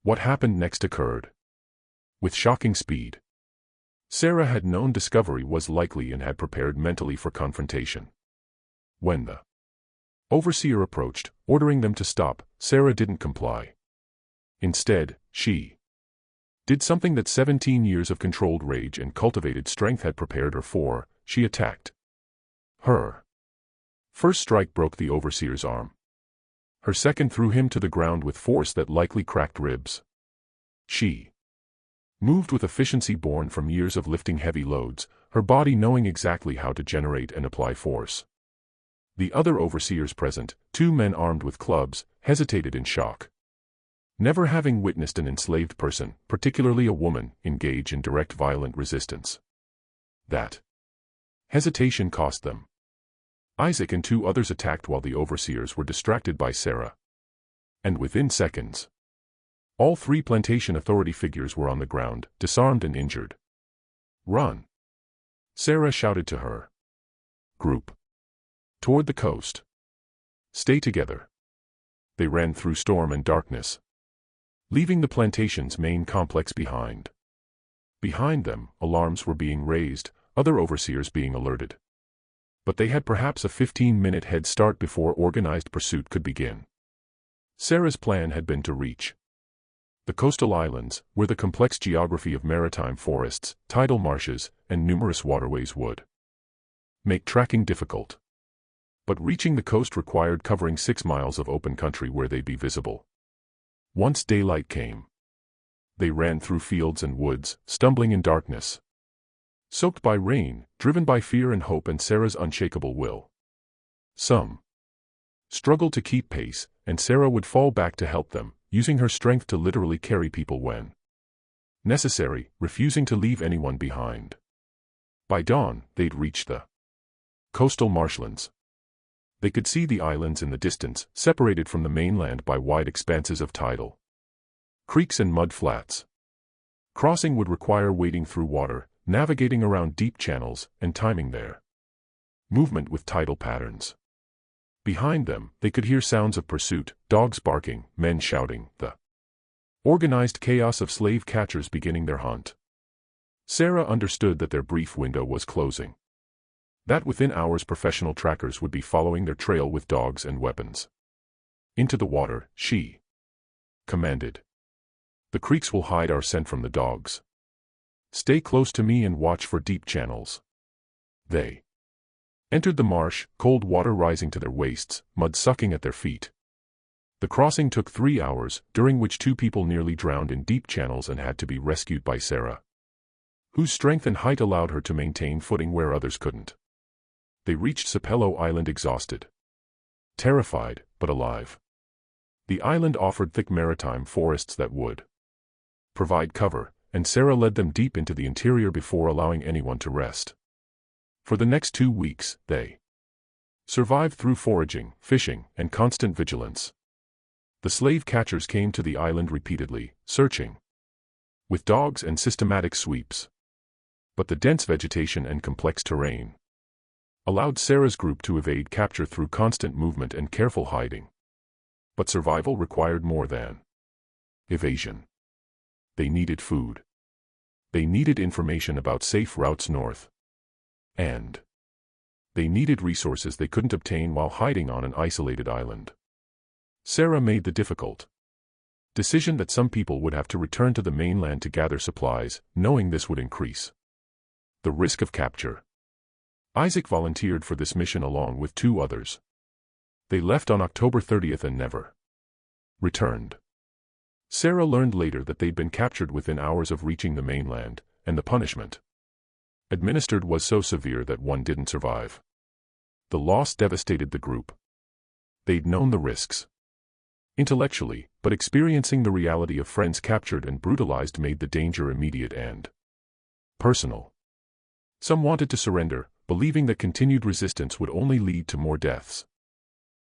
Speaker 1: What happened next occurred with shocking speed. Sarah had known discovery was likely and had prepared mentally for confrontation. When the overseer approached, ordering them to stop, Sarah didn't comply. Instead, she did something that 17 years of controlled rage and cultivated strength had prepared her for. She attacked. Her first strike broke the overseer's arm. Her second threw him to the ground with force that likely cracked ribs. She moved with efficiency born from years of lifting heavy loads, her body knowing exactly how to generate and apply force. The other overseers present, 2 men armed with clubs, hesitated in shock. Never having witnessed an enslaved person, particularly a woman, engage in direct violent resistance. That hesitation cost them. Isaac and 2 others attacked while the overseers were distracted by Sarah. And within seconds, all 3 plantation authority figures were on the ground, disarmed and injured. Run! Sarah shouted to her group toward the coast. Stay together. They ran through storm and darkness, leaving the plantation's main complex behind. Behind them, alarms were being raised, other overseers being alerted. But they had perhaps a 15-minute head start before organized pursuit could begin. Sarah's plan had been to reach the coastal islands, where the complex geography of maritime forests, tidal marshes, and numerous waterways would make tracking difficult. But reaching the coast required covering 6 miles of open country where they'd be visible. Once daylight came, they ran through fields and woods, stumbling in darkness, soaked by rain, driven by fear and hope and Sarah's unshakable will. Some struggled to keep pace, and Sarah would fall back to help them, using her strength to literally carry people when necessary, refusing to leave anyone behind. By dawn, they'd reached the coastal marshlands. They could see the islands in the distance, separated from the mainland by wide expanses of tidal creeks and mud flats. Crossing would require wading through water, navigating around deep channels, and timing their movement with tidal patterns. Behind them, they could hear sounds of pursuit, dogs barking, men shouting, the organized chaos of slave catchers beginning their hunt. Sarah understood that their brief window was closing. That within hours professional trackers would be following their trail with dogs and weapons. Into the water, she commanded. The creeks will hide our scent from the dogs. Stay close to me and watch for deep channels. They entered the marsh, cold water rising to their waists, mud sucking at their feet. The crossing took 3 hours, during which 2 people nearly drowned in deep channels and had to be rescued by Sarah, whose strength and height allowed her to maintain footing where others couldn't. They reached Sapelo Island exhausted, terrified, but alive. The island offered thick maritime forests that would provide cover, and Sarah led them deep into the interior before allowing anyone to rest. For the next 2 weeks, they survived through foraging, fishing, and constant vigilance. The slave catchers came to the island repeatedly, searching with dogs and systematic sweeps. But the dense vegetation and complex terrain allowed Sarah's group to evade capture through constant movement and careful hiding. But survival required more than evasion. They needed food. They needed information about safe routes north. And they needed resources they couldn't obtain while hiding on an isolated island. Sarah made the difficult decision that some people would have to return to the mainland to gather supplies, knowing this would increase the risk of capture. Isaac volunteered for this mission along with 2 others. They left on October 30th and never returned. Sarah learned later that they'd been captured within hours of reaching the mainland, and the punishment administered was so severe that one didn't survive. The loss devastated the group. They'd known the risks intellectually, but experiencing the reality of friends captured and brutalized made the danger immediate and personal. Some wanted to surrender, believing that continued resistance would only lead to more deaths.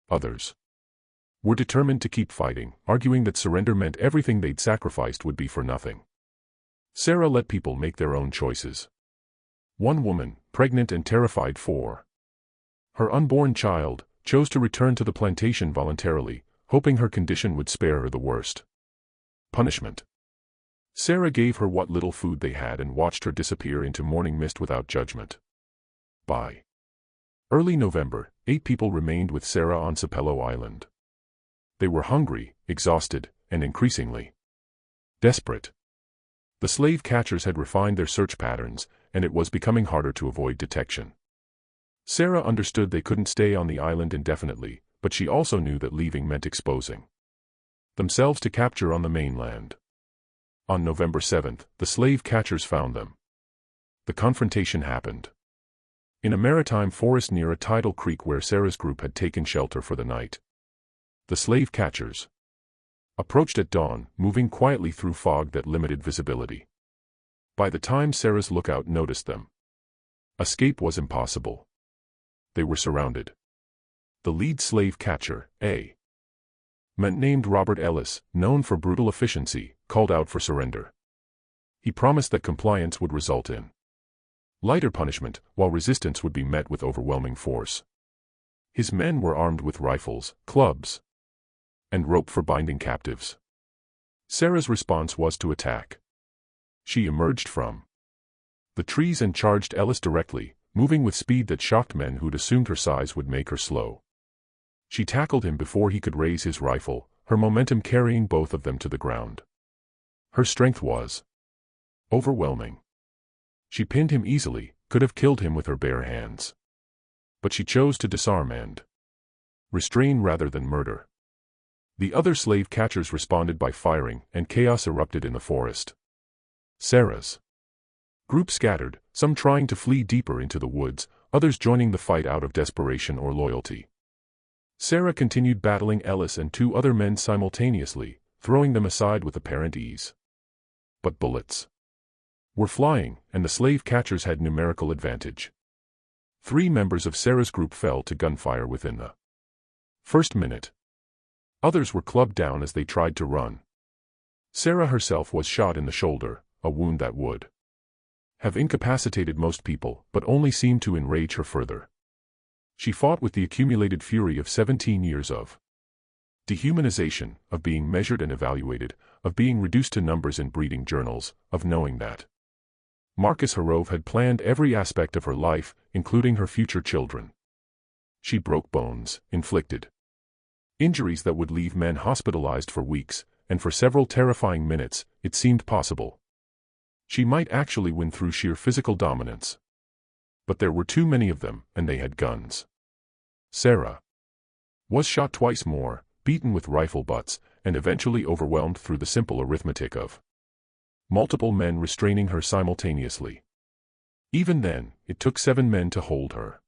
Speaker 1: Others were determined to keep fighting, arguing that surrender meant everything they'd sacrificed would be for nothing. Sarah let people make their own choices. One woman, pregnant and terrified for her unborn child, chose to return to the plantation voluntarily, hoping her condition would spare her the worst punishment. Sarah gave her what little food they had and watched her disappear into morning mist without judgment. By early November, 8 people remained with Sarah on Sapelo Island. They were hungry, exhausted, and increasingly desperate. The slave catchers had refined their search patterns, and it was becoming harder to avoid detection. Sarah understood they couldn't stay on the island indefinitely, but she also knew that leaving meant exposing themselves to capture on the mainland. On November 7th, the slave catchers found them. The confrontation happened in a maritime forest near a tidal creek where Sarah's group had taken shelter for the night. The slave catchers approached at dawn, moving quietly through fog that limited visibility. By the time Sarah's lookout noticed them, escape was impossible. They were surrounded. The lead slave catcher, a man named Robert Ellis, known for brutal efficiency, called out for surrender. He promised that compliance would result in lighter punishment, while resistance would be met with overwhelming force. His men were armed with rifles, clubs, and rope for binding captives. Sarah's response was to attack. She emerged from the trees and charged Ellis directly, moving with speed that shocked men who'd assumed her size would make her slow. She tackled him before he could raise his rifle, her momentum carrying both of them to the ground. Her strength was overwhelming. She pinned him easily, could have killed him with her bare hands. But she chose to disarm and restrain rather than murder. The other slave catchers responded by firing, and chaos erupted in the forest. Sarah's group scattered, some trying to flee deeper into the woods, others joining the fight out of desperation or loyalty. Sarah continued battling Ellis and 2 other men simultaneously, throwing them aside with apparent ease. But bullets were flying, and the slave catchers had numerical advantage. 3 members of Sarah's group fell to gunfire within the first minute. Others were clubbed down as they tried to run. Sarah herself was shot in the shoulder, a wound that would have incapacitated most people, but only seemed to enrage her further. She fought with the accumulated fury of 17 years of dehumanization, of being measured and evaluated, of being reduced to numbers in breeding journals, of knowing that Marcus Harov had planned every aspect of her life, including her future children. She broke bones, inflicted injuries that would leave men hospitalized for weeks, and for several terrifying minutes, it seemed possible she might actually win through sheer physical dominance. But there were too many of them, and they had guns. Sarah was shot twice more, beaten with rifle butts, and eventually overwhelmed through the simple arithmetic of multiple men restraining her simultaneously. Even then, it took 7 men to hold her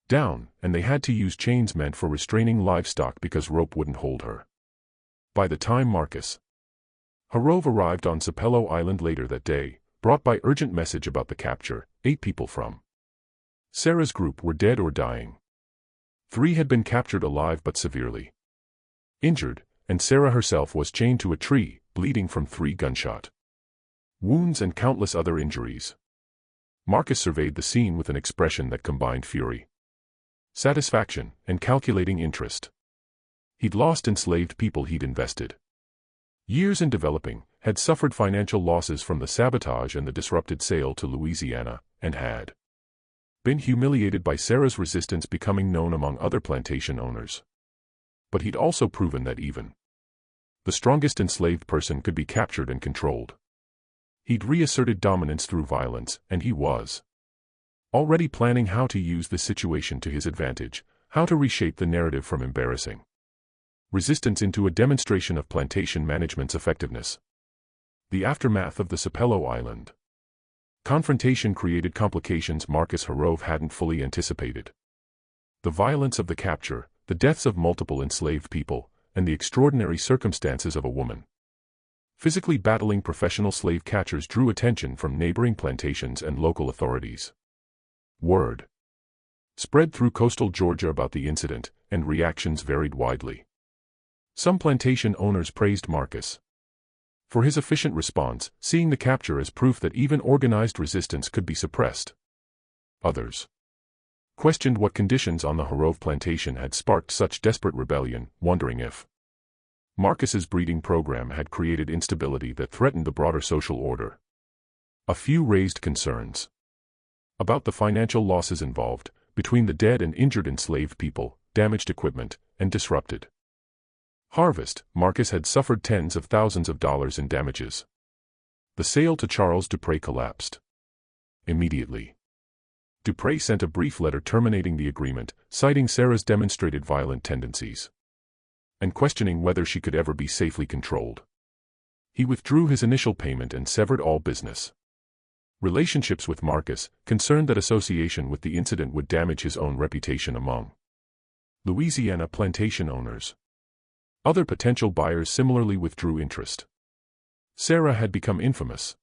Speaker 1: down, and they had to use chains meant for restraining livestock because rope wouldn't hold her. By the time Marcus Harov arrived on Sapelo Island later that day, brought by urgent message about the capture, 8 people from Sarah's group were dead or dying. 3 had been captured alive but severely injured, and Sarah herself was chained to a tree, bleeding from 3 gunshot wounds and countless other injuries. Marcus surveyed the scene with an expression that combined fury, satisfaction, and calculating interest. He'd lost enslaved people he'd invested years in developing, had suffered financial losses from the sabotage and the disrupted sale to Louisiana, and had been humiliated by Sarah's resistance becoming known among other plantation owners. But he'd also proven that even the strongest enslaved person could be captured and controlled. He'd reasserted dominance through violence, and he was already planning how to use this situation to his advantage, how to reshape the narrative from embarrassing Resistance into a demonstration of plantation management's effectiveness. The aftermath of the Sapelo Island confrontation created complications Marcus Harrove hadn't fully anticipated. The violence of the capture, the deaths of multiple enslaved people, and the extraordinary circumstances of a woman physically battling professional slave catchers drew attention from neighboring plantations and local authorities. Word spread through coastal Georgia about the incident, and reactions varied widely. Some plantation owners praised Marcus for his efficient response, seeing the capture as proof that even organized resistance could be suppressed. Others questioned what conditions on the Harrove plantation had sparked such desperate rebellion, wondering if Marcus's breeding program had created instability that threatened the broader social order. A few raised concerns about the financial losses involved, between the dead and injured enslaved people, damaged equipment, and disrupted harvest. Marcus had suffered tens of thousands of dollars in damages. The sale to Charles Dupre collapsed immediately. Dupre sent a brief letter terminating the agreement, citing Sarah's demonstrated violent tendencies and questioning whether she could ever be safely controlled. He withdrew his initial payment and severed all business relationships with Marcus, concerned that association with the incident would damage his own reputation among Louisiana plantation owners. Other potential buyers similarly withdrew interest. Sarah had become infamous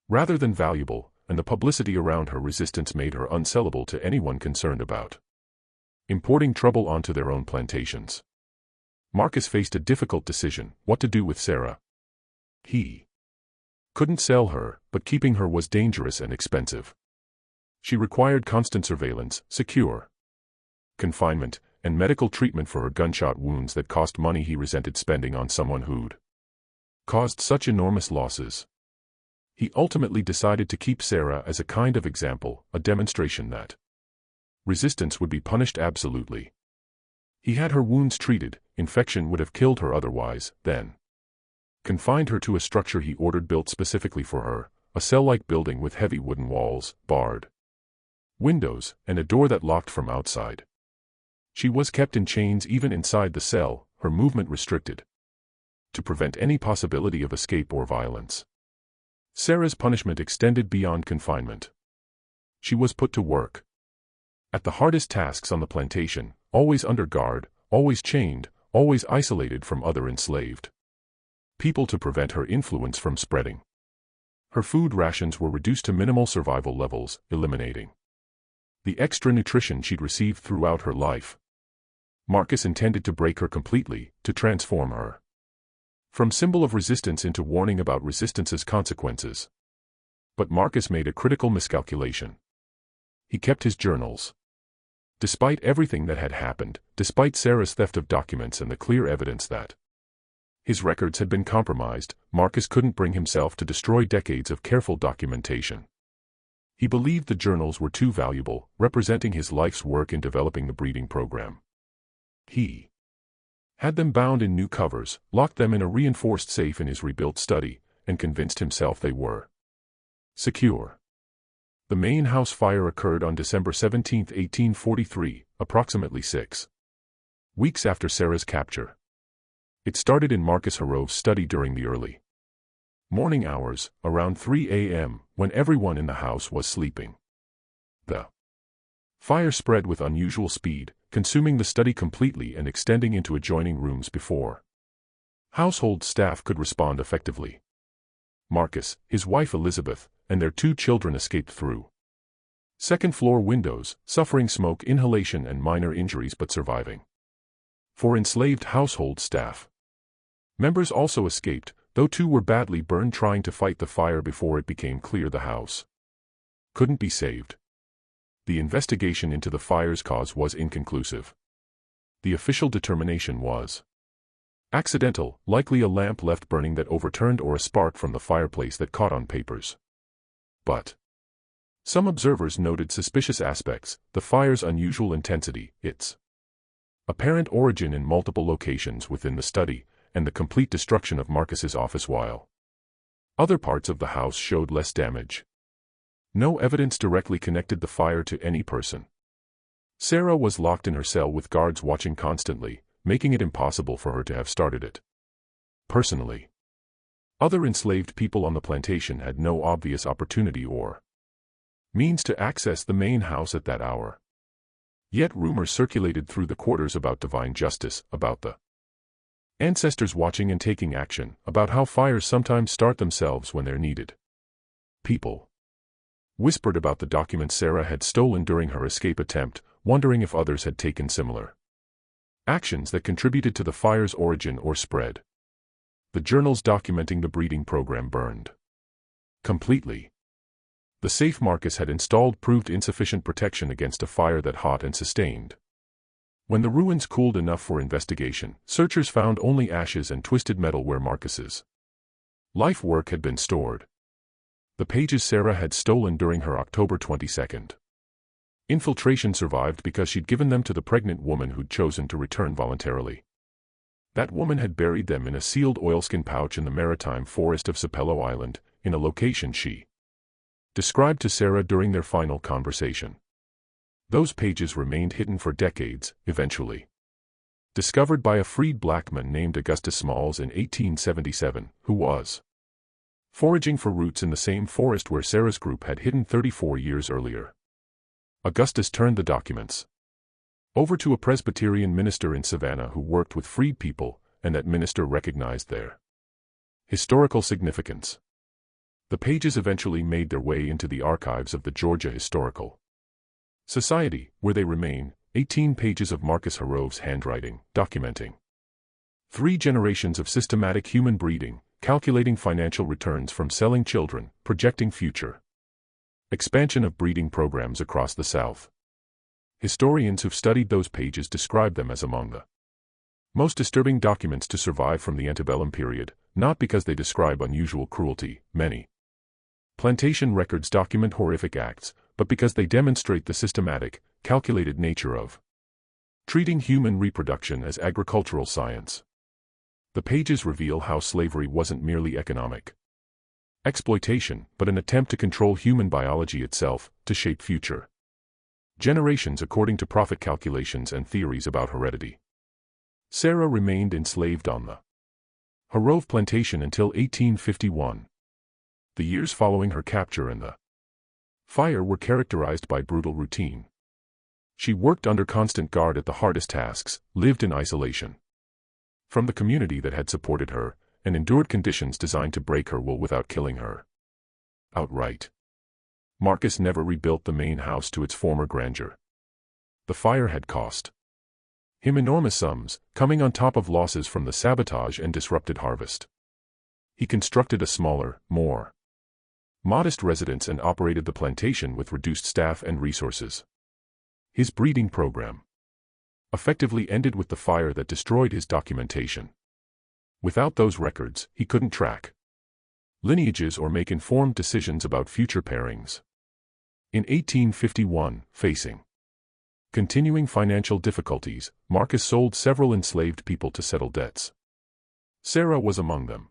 Speaker 1: rather than valuable, and the publicity around her resistance made her unsellable to anyone concerned about importing trouble onto their own plantations. Marcus faced a difficult decision: what to do with Sarah. He couldn't sell her, but keeping her was dangerous and expensive. She required constant surveillance, secure confinement, and medical treatment for her gunshot wounds that cost money he resented spending on someone who'd caused such enormous losses. He ultimately decided to keep Sarah as a kind of example, a demonstration that resistance would be punished absolutely. He had her wounds treated, infection would have killed her otherwise, then confined her to a structure he ordered built specifically for her, a cell-like building with heavy wooden walls, barred windows, and a door that locked from outside. She was kept in chains even inside the cell, her movement restricted to prevent any possibility of escape or violence. Sarah's punishment extended beyond confinement. She was put to work at the hardest tasks on the plantation, always under guard, always chained, always isolated from other enslaved people to prevent her influence from spreading. Her food rations were reduced to minimal survival levels, eliminating the extra nutrition she'd received throughout her life. Marcus intended to break her completely, to transform her from symbol of resistance into warning about resistance's consequences. But Marcus made a critical miscalculation. He kept his journals. Despite everything that had happened, despite Sarah's theft of documents and the clear evidence that his records had been compromised, Marcus couldn't bring himself to destroy decades of careful documentation. He believed the journals were too valuable, representing his life's work in developing the breeding program. He had them bound in new covers, locked them in a reinforced safe in his rebuilt study, and convinced himself they were secure. The main house fire occurred on December 17, 1843, approximately 6 weeks after Sarah's capture. It started in Marcus Harrove's study during the early morning hours, around 3 a.m., when everyone in the house was sleeping. The fire spread with unusual speed, consuming the study completely and extending into adjoining rooms before household staff could respond effectively. Marcus, his wife Elizabeth, and their 2 children escaped through second-floor windows, suffering smoke inhalation and minor injuries but surviving. 4 enslaved household staff members also escaped, though 2 were badly burned trying to fight the fire before it became clear the house couldn't be saved. The investigation into the fire's cause was inconclusive. The official determination was accidental, likely a lamp left burning that overturned or a spark from the fireplace that caught on papers. But some observers noted suspicious aspects: the fire's unusual intensity, its apparent origin in multiple locations within the study, and the complete destruction of Marcus's office while other parts of the house showed less damage. No evidence directly connected the fire to any person. Sarah was locked in her cell with guards watching constantly, making it impossible for her to have started it personally. Other enslaved people on the plantation had no obvious opportunity or means to access the main house at that hour. Yet rumors circulated through the quarters about divine justice, about the ancestors watching and taking action, about how fires sometimes start themselves when they're needed. People whispered about the documents Sarah had stolen during her escape attempt, wondering if others had taken similar actions that contributed to the fire's origin or spread. The journals documenting the breeding program burned completely. The safe Marcus had installed proved insufficient protection against a fire that hot and sustained. When the ruins cooled enough for investigation, searchers found only ashes and twisted metal where Marcus's life work had been stored. The pages Sarah had stolen during her October 22nd infiltration survived because she'd given them to the pregnant woman who'd chosen to return voluntarily. That woman had buried them in a sealed oilskin pouch in the maritime forest of Sapelo Island, in a location she described to Sarah during their final conversation. Those pages remained hidden for decades, eventually discovered by a freed black man named Augustus Smalls in 1877, who was foraging for roots in the same forest where Sarah's group had hidden 34 years earlier. Augustus turned the documents over to a Presbyterian minister in Savannah who worked with freed people, and that minister recognized their historical significance. The pages eventually made their way into the archives of the Georgia Historical Society, where they remain, 18 pages of Marcus Harov's handwriting, documenting 3 generations of systematic human breeding, calculating financial returns from selling children, projecting future expansion of breeding programs across the South. Historians who've studied those pages describe them as among the most disturbing documents to survive from the antebellum period, not because they describe unusual cruelty, many plantation records document horrific acts, but because they demonstrate the systematic, calculated nature of treating human reproduction as agricultural science. The pages reveal how slavery wasn't merely economic exploitation, but an attempt to control human biology itself, to shape future generations according to profit calculations and theories about heredity. Sarah remained enslaved on the Harove plantation until 1851. The years following her capture and the fire were characterized by brutal routine. She worked under constant guard at the hardest tasks, lived in isolation from the community that had supported her, and endured conditions designed to break her will without killing her outright. Marcus never rebuilt the main house to its former grandeur. The fire had cost him enormous sums, coming on top of losses from the sabotage and disrupted harvest. He constructed a smaller, more modest residence and operated the plantation with reduced staff and resources. His breeding program effectively ended with the fire that destroyed his documentation. Without those records, he couldn't track lineages or make informed decisions about future pairings. In 1851, facing continuing financial difficulties, Marcus sold several enslaved people to settle debts. Sarah was among them.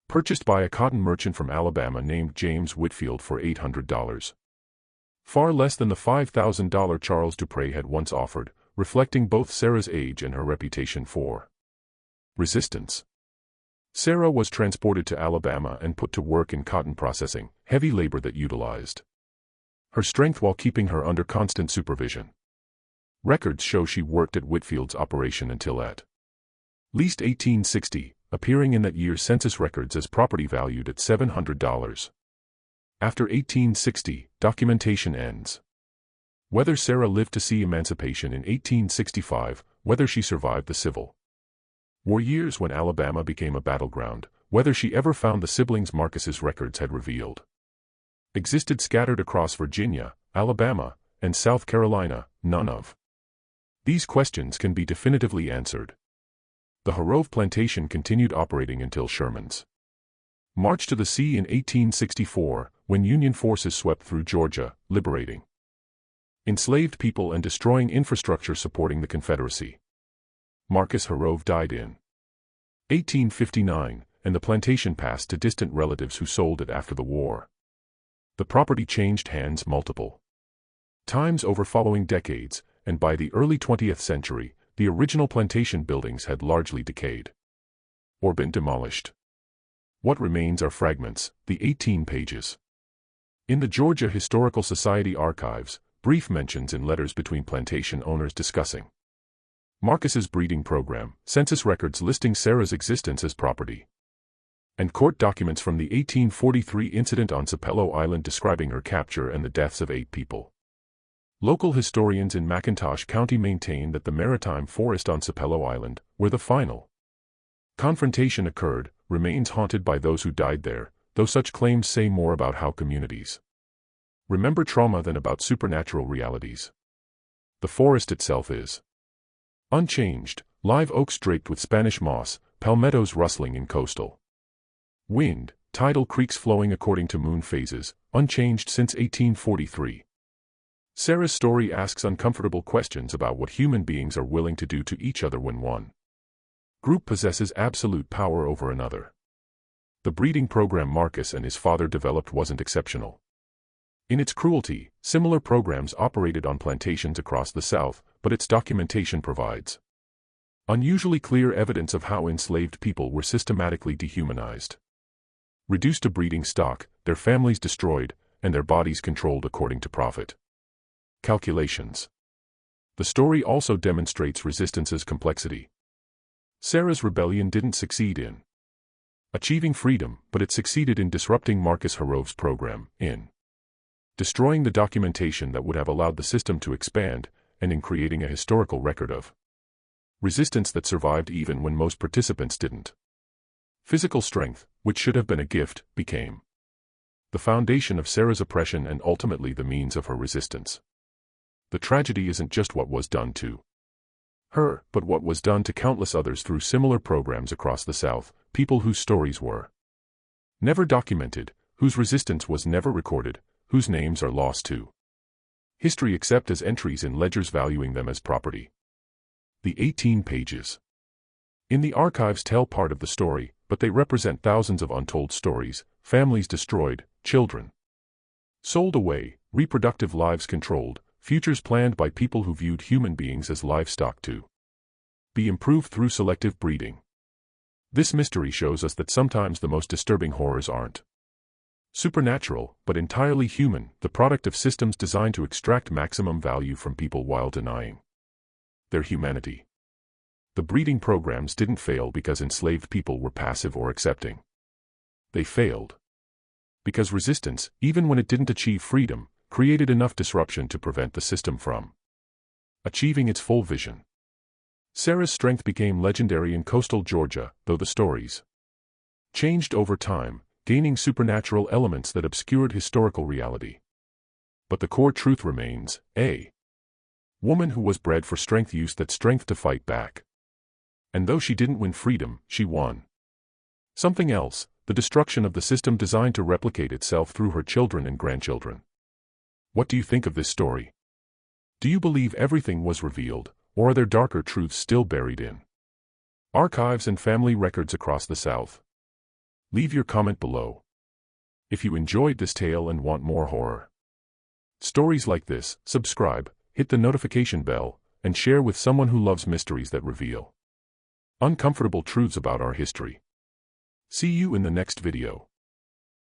Speaker 1: Purchased by a cotton merchant from Alabama named James Whitfield for $800. Far less than the $5,000 Charles Dupre had once offered, reflecting both Sarah's age and her reputation for resistance. Sarah was transported to Alabama and put to work in cotton processing, heavy labor that utilized her strength while keeping her under constant supervision. Records show she worked at Whitfield's operation until at least 1860, appearing in that year's census records as property valued at $700. After 1860, documentation ends. Whether Sarah lived to see emancipation in 1865, whether she survived the Civil War years when Alabama became a battleground, whether she ever found the siblings Marcus's records had revealed existed scattered across Virginia, Alabama, and South Carolina, none of these questions can be definitively answered. The Harove plantation continued operating until Sherman's march to the sea in 1864, when Union forces swept through Georgia, liberating enslaved people and destroying infrastructure supporting the Confederacy. Marcus Harove died in 1859, and the plantation passed to distant relatives who sold it after the war. The property changed hands multiple times over following decades, and by the early 20th century, the original plantation buildings had largely decayed or been demolished. What remains are fragments, the 18 pages. In the Georgia Historical Society archives, brief mentions in letters between plantation owners discussing Marcus's breeding program, census records listing Sarah's existence as property, and court documents from the 1843 incident on Sapelo Island describing her capture and the deaths of 8 people. Local historians in McIntosh County maintain that the maritime forest on Sapelo Island, where the final confrontation occurred, remains haunted by those who died there, though such claims say more about how communities remember trauma than about supernatural realities. The forest itself is unchanged, live oaks draped with Spanish moss, palmettos rustling in coastal wind, tidal creeks flowing according to moon phases, unchanged since 1843. Sarah's story asks uncomfortable questions about what human beings are willing to do to each other when one group possesses absolute power over another. The breeding program Marcus and his father developed wasn't exceptional. In its cruelty, similar programs operated on plantations across the South, but its documentation provides unusually clear evidence of how enslaved people were systematically dehumanized, reduced to breeding stock, their families destroyed, and their bodies controlled according to profit calculations. The story also demonstrates resistance's complexity. Sarah's rebellion didn't succeed in achieving freedom, but it succeeded in disrupting Marcus Harov's program, in destroying the documentation that would have allowed the system to expand, and in creating a historical record of resistance that survived even when most participants didn't. Physical strength, which should have been a gift, became the foundation of Sarah's oppression and ultimately the means of her resistance. The tragedy isn't just what was done to her, but what was done to countless others through similar programs across the South, people whose stories were never documented, whose resistance was never recorded, whose names are lost to history except as entries in ledgers valuing them as property. The 18 pages in the archives tell part of the story, but they represent thousands of untold stories, families destroyed, children sold away, reproductive lives controlled, futures planned by people who viewed human beings as livestock to be improved through selective breeding. This mystery shows us that sometimes the most disturbing horrors aren't supernatural, but entirely human, the product of systems designed to extract maximum value from people while denying their humanity. The breeding programs didn't fail because enslaved people were passive or accepting. They failed because resistance, even when it didn't achieve freedom, created enough disruption to prevent the system from achieving its full vision. Sarah's strength became legendary in coastal Georgia, though the stories changed over time, gaining supernatural elements that obscured historical reality. But the core truth remains, a woman who was bred for strength used that strength to fight back. And though she didn't win freedom, she won something else, the destruction of the system designed to replicate itself through her children and grandchildren. What do you think of this story? Do you believe everything was revealed, or are there darker truths still buried in archives and family records across the South? Leave your comment below. If you enjoyed this tale and want more horror stories like this, subscribe, hit the notification bell, and share with someone who loves mysteries that reveal uncomfortable truths about our history. See you in the next video.